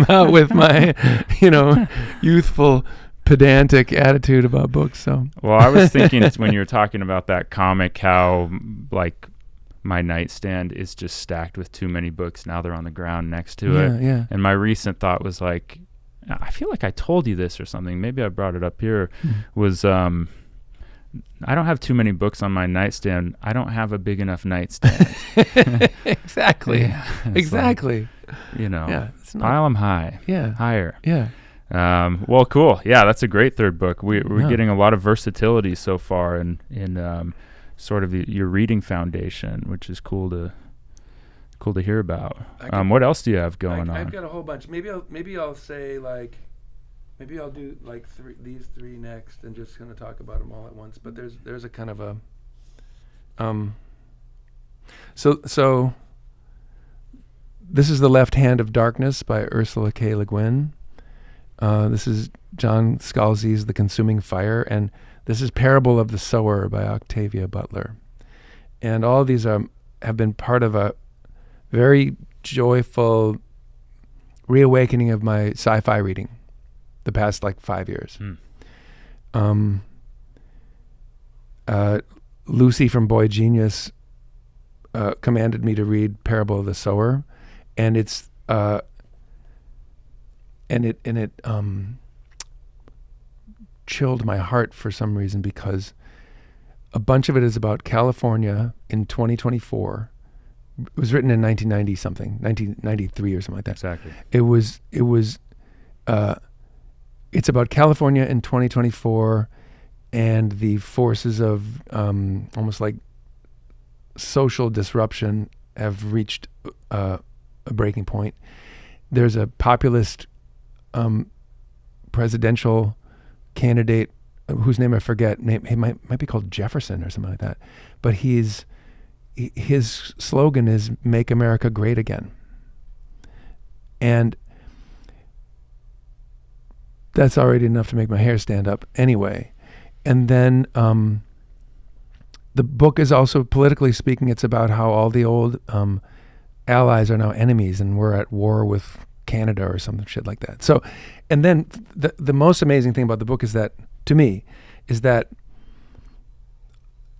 out with my, youthful, pedantic attitude about books. So, well, I was thinking when you were talking about that comic, how like my nightstand is just stacked with too many books. Now they're on the ground next to it. Yeah. And my recent thought was like, I feel like I told you this or something. Maybe I brought it up here. Was I don't have too many books on my nightstand. I don't have a big enough nightstand. Exactly. Yeah, exactly. Like, pile them high. Yeah. Higher. Yeah. Well, cool. Yeah, that's a great third book. We're getting a lot of versatility so far in sort of your reading foundation, which is cool to hear about. What else do you have going on? I've got a whole bunch. Maybe I'll say like, maybe I'll do like these three next, and just kind of talk about them all at once. But there's a kind of a so this is The Left Hand of Darkness by Ursula K. Le Guin. This is John Scalzi's The Consuming Fire, and this is Parable of the Sower by Octavia Butler. And all of these have been part of a very joyful reawakening of my sci-fi reading the past 5 years. Lucy from Boy Genius commanded me to read Parable of the Sower, and it chilled my heart for some reason, because a bunch of it is about California in 2024. It was written in 1993 or something like that. Exactly. It's about California in 2024 and the forces of almost like social disruption have reached a breaking point. There's a populist presidential candidate whose name I forget. He might be called Jefferson or something like that. But his slogan is "Make America Great Again," and that's already enough to make my hair stand up anyway. And then the book is also, politically speaking, it's about how all the old allies are now enemies and we're at war with Canada or some shit like that. So, and then the most amazing thing about the book is that, to me, is that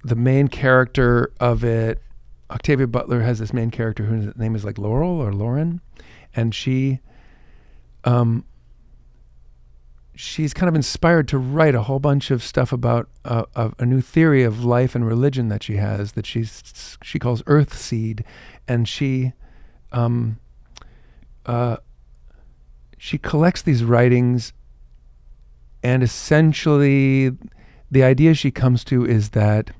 the main character of it, Octavia Butler has this main character whose name is like Laurel or Lauren, and she she's kind of inspired to write a whole bunch of stuff about a new theory of life and religion that she has, that she calls Earth Seed, and she collects these writings, and essentially the idea she comes to is that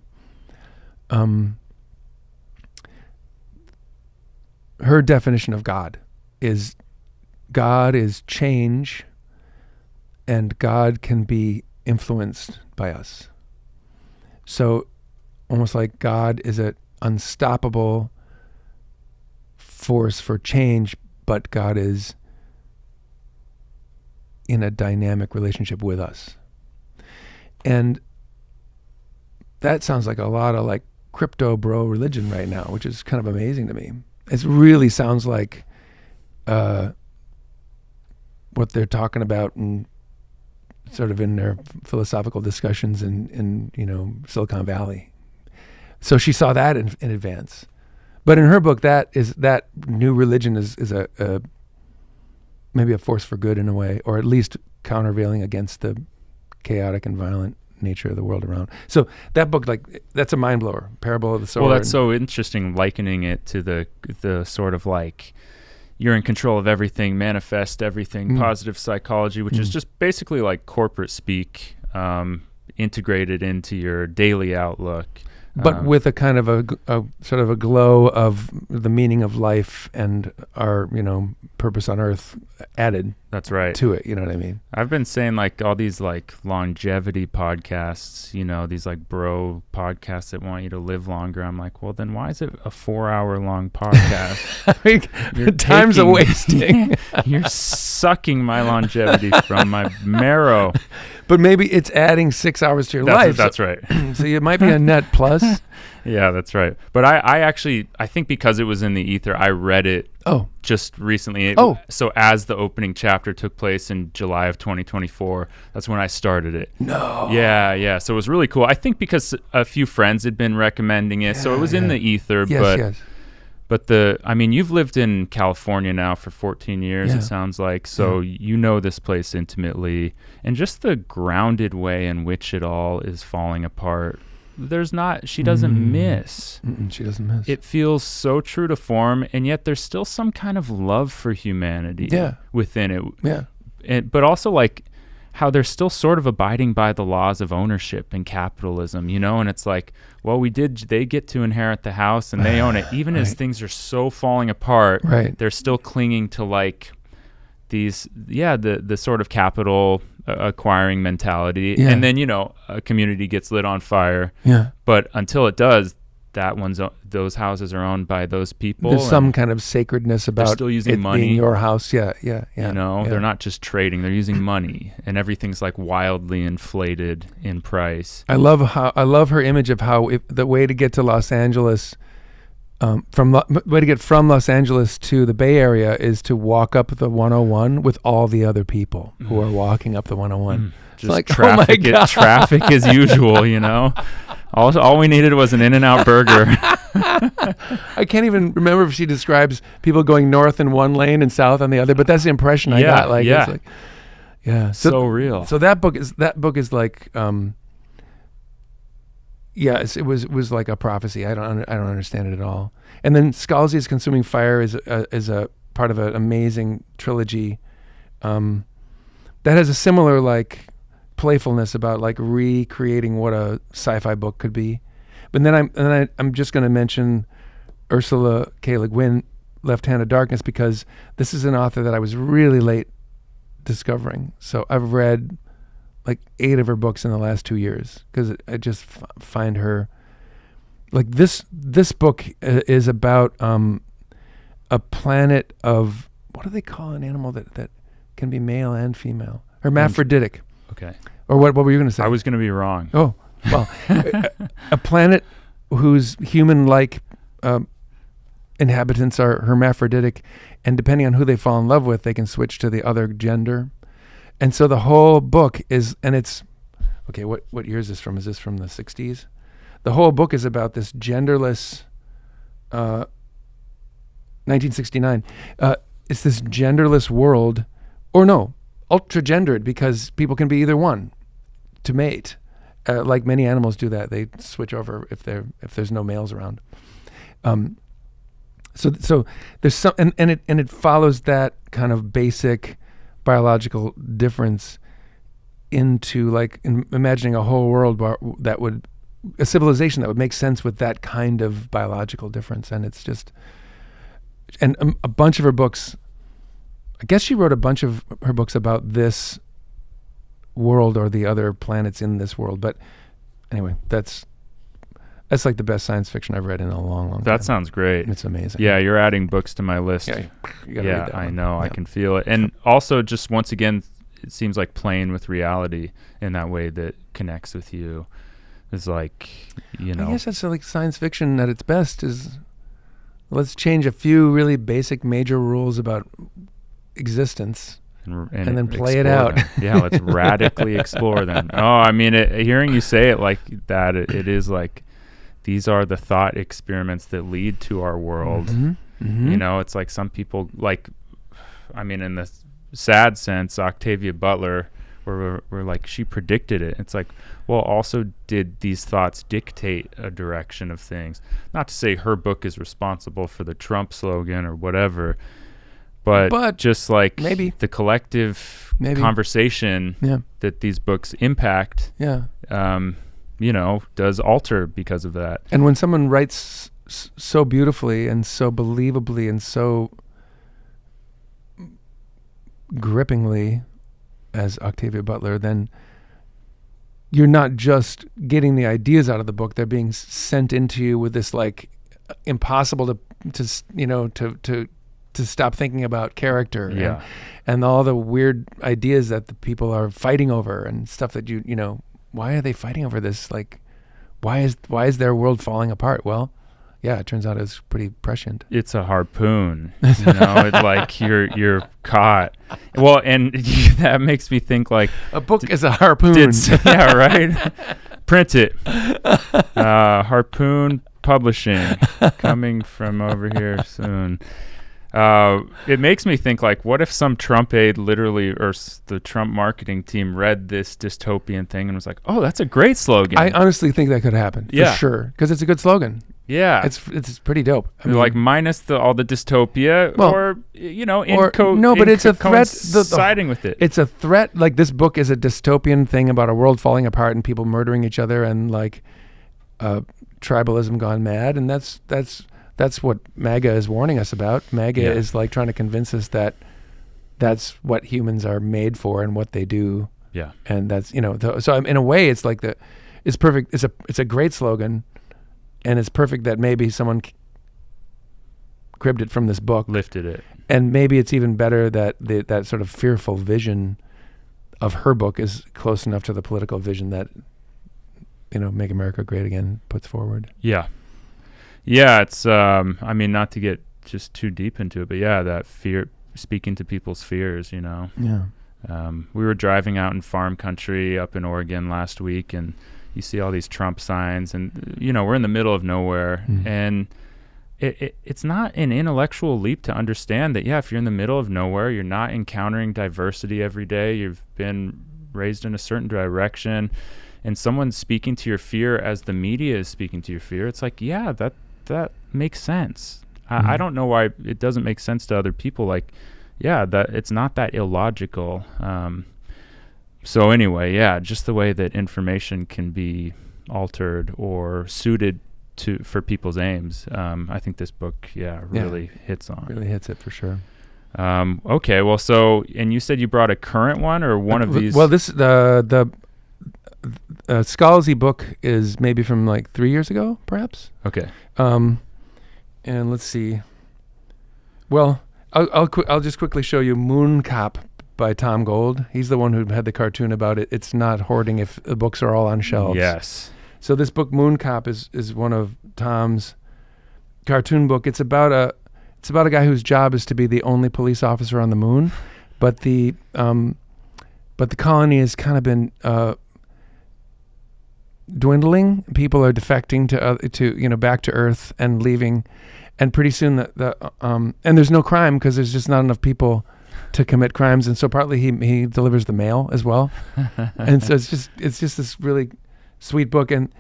her definition of God is change, and God can be influenced by us. So almost like God is an unstoppable force for change, but God is in a dynamic relationship with us. And that sounds like a lot of like crypto bro religion right now, which is kind of amazing to me. It really sounds like what they're talking about in sort of in their philosophical discussions in Silicon Valley. So she saw that in advance. But in her book, that new religion is a maybe a force for good in a way, or at least countervailing against the chaotic and violent nature of the world around. So that book, like, that's a mind blower. Parable of the Sower. Well, that's so interesting, likening it to the sort of like, you're in control of everything, manifest everything, positive psychology, which is just basically like corporate speak, integrated into your daily outlook. But with a kind of a sort of a glow of the meaning of life and our, purpose on earth added. That's right. To it, you know what I mean? I've been saying like all these like longevity podcasts, these like bro podcasts that want you to live longer. I'm like, well, then why is it a 4-hour long podcast? I mean, time's a wasting. You're sucking my longevity from my marrow. But maybe it's adding 6 hours to your life. That's right. So it might be a net plus. Yeah, that's right. But I think because it was in the ether, I read it just recently. So as the opening chapter took place in July of 2024, that's when I started it. No. Yeah. So it was really cool. I think because a few friends had been recommending it, so it was in the ether. Yes. But you've lived in California now for 14 years, it sounds like, so you know this place intimately, and just the grounded way in which it all is falling apart. She doesn't miss. She doesn't miss. It feels so true to form, and yet there's still some kind of love for humanity within it. Yeah. But also like how they're still sort of abiding by the laws of ownership and capitalism, and it's like, well, they get to inherit the house and they own it. Even as things are so falling apart, they're still clinging to like these, the sort of capital acquiring mentality. Yeah. And then, a community gets lit on fire. Yeah. But until it does, those houses are owned by those people. There's some kind of sacredness about still using money. being your house. Yeah. They're not just trading; they're using money, and everything's like wildly inflated in price. I love her image of how the way to get to Los Angeles, from Los Angeles to the Bay Area is to walk up the 101 with all the other people who are walking up the 101. Just like traffic, traffic as usual. All we needed was an In-N-Out burger. I can't even remember if she describes people going north in one lane and south on the other, but that's the impression I got. Like, it's like, so real. So that book is like, it was like a prophecy. I don't understand it at all. And then Scalzi's Consuming Fire is a part of an amazing trilogy that has a similar like playfulness about like recreating what a sci-fi book could be. But then I'm just going to mention Ursula K. Le Guin, Left Hand of Darkness, because this is an author that I was really late discovering. So I've read like 8 of her books in the last 2 years because I just find her like this book is about a planet of, what do they call an animal that can be male and female? Hermaphroditic. Okay. Or what were you going to say? I was going to be wrong. Oh, well, a planet whose human-like inhabitants are hermaphroditic, and depending on who they fall in love with, they can switch to the other gender. And so the whole book is, and it's, okay, what year is this from? Is this from the 60s? The whole book is about this genderless, 1969. It's this genderless world, or no, ultra gendered because people can be either one to mate. Like many animals do that. They switch over if there's no males around. So there's some, and it follows that kind of basic biological difference into like imagining a whole world a civilization that would make sense with that kind of biological difference. And it's just, and a bunch of her books, I guess she wrote a bunch of her books about this world or the other planets in this world. But anyway, that's like the best science fiction I've read in a long time. That sounds great. It's amazing. Yeah, you're adding books to my list. Yeah, you gotta read that I one. know. Yeah. I can feel it. And also, just once again, it seems like playing with reality in that way that connects with you. Is like, I guess that's like science fiction at its best is, let's change a few really basic major rules about existence and then play it out. Yeah, let's radically explore them. Oh, I mean, hearing you say it like that, it is like, these are the thought experiments that lead to our world. Mm-hmm. Mm-hmm. It's like some people, like, I mean, in the sad sense, Octavia Butler, where we're like, she predicted it. It's like, well, also did these thoughts dictate a direction of things? Not to say her book is responsible for the Trump slogan or whatever, but just like maybe the collective conversation that these books impact, does alter because of that. And when someone writes so beautifully and so believably and so grippingly as Octavia Butler, then you're not just getting the ideas out of the book; they're being sent into you with this like impossible to stop thinking about character and all the weird ideas that the people are fighting over and stuff that why are they fighting over this? Like, why is their world falling apart? Well, yeah, it turns out it's pretty prescient. It's a harpoon, it's like you're caught. Well, and that makes me think like a book is a harpoon. Yeah, right. Print it. Harpoon Publishing coming from over here soon. It makes me think like, what if some Trump aide literally, or the Trump marketing team read this dystopian thing and was like, oh, that's a great slogan. I honestly think that could happen for sure. Because it's a good slogan. Yeah. It's pretty dope. I mean, like minus all the dystopia but it's a threat siding with it. It's a threat. Like this book is a dystopian thing about a world falling apart and people murdering each other and like tribalism gone mad. And that's what MAGA is warning us about. MAGA is like trying to convince us that that's what humans are made for and what they do. Yeah. And that's, so in a way it's like it's perfect. It's a great slogan, and it's perfect that maybe someone cribbed it from this book. Lifted it. And maybe it's even better that that sort of fearful vision of her book is close enough to the political vision that, Make America Great Again puts forward. Yeah. Yeah, it's, I mean, not to get just too deep into it, but that fear, speaking to people's fears, Yeah. We were driving out in farm country up in Oregon last week, and you see all these Trump signs, and, we're in the middle of nowhere, and it's not an intellectual leap to understand that, if you're in the middle of nowhere, you're not encountering diversity every day, you've been raised in a certain direction, and someone's speaking to your fear as the media is speaking to your fear. It's like, that makes sense. I don't know why it doesn't make sense to other people. Like, that it's not that illogical. So anyway, just the way that information can be altered or suited for people's aims. I think this book, really hits on. Really hits it for sure. Okay, well, so, and you said you brought a current one or one of these? Well, this the Scalzi book is maybe from like 3 years ago, perhaps. Okay. And let's see. Well, I'll just quickly show you Moon Cop by Tom Gold. He's the one who had the cartoon about it. It's not hoarding if the books are all on shelves. Yes. So this book, Moon Cop, is one of Tom's cartoon book. It's about a guy whose job is to be the only police officer on the moon, but the colony has kind of been dwindling. People are defecting to back to Earth and leaving, and pretty soon and there's no crime because there's just not enough people to commit crimes, and so partly he delivers the mail as well. And so it's just this really sweet book. And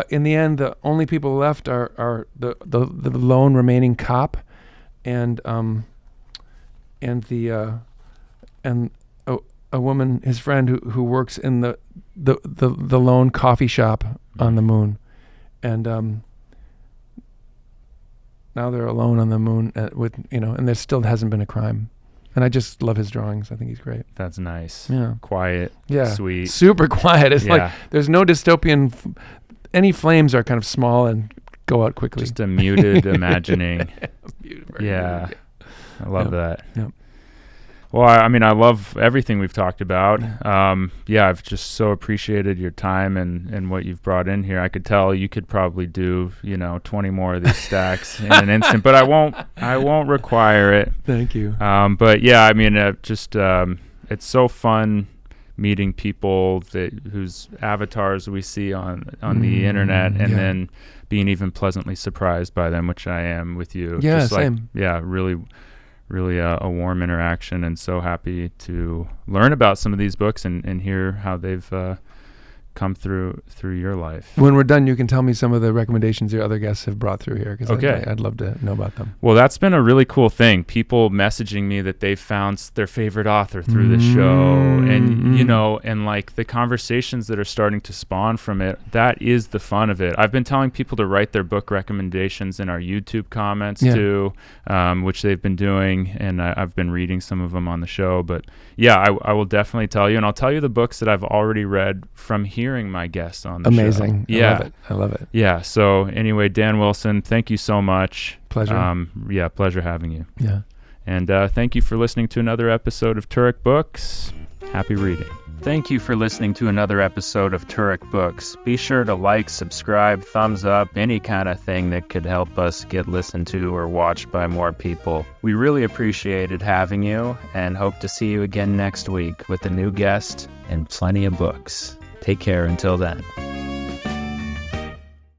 in the end, the only people left are the lone remaining cop, and a woman, his friend, who works in the lone coffee shop on the moon, and now they're alone on the moon and there still hasn't been a crime. And I just love his drawings. I think he's great. That's nice. Yeah. Quiet. Yeah. Sweet. Super quiet. It's Yeah. like there's no dystopian. Any flames are kind of small and go out quickly. Just a muted imagining. Very Yeah. muted, I love that. Yeah. Well, I mean, I love everything we've talked about. I've just so appreciated your time and what you've brought in here. I could tell you could probably do 20 more of these stacks in an instant, but I won't require it. Thank you. But yeah, I mean, it's so fun meeting people whose avatars we see on the internet, and then being even pleasantly surprised by them, which I am with you. Yeah, just same. Really a warm interaction, and so happy to learn about some of these books and hear how they've come through your life. When we're done, you can tell me some of the recommendations your other guests have brought through here, because Okay. I'd love to know about them. Well, that's been a really cool thing. People messaging me that they've found their favorite author through the show, and like the conversations that are starting to spawn from it. That is the fun of it. I've been telling people to write their book recommendations in our YouTube comments too, which they've been doing, and I've been reading some of them on the show. But yeah, I will definitely tell you, and I'll tell you the books that I've already read from hearing my guests on the show. Amazing. Yeah. I love it. Yeah. So anyway, Dan Wilson, thank you so much. Pleasure. Pleasure having you. Yeah. And thank you for listening to another episode of Turek Books. Happy reading. Thank you for listening to another episode of Turek Books. Be sure to like, subscribe, thumbs up, any kind of thing that could help us get listened to or watched by more people. We really appreciated having you, and hope to see you again next week with a new guest and plenty of books. Take care until then.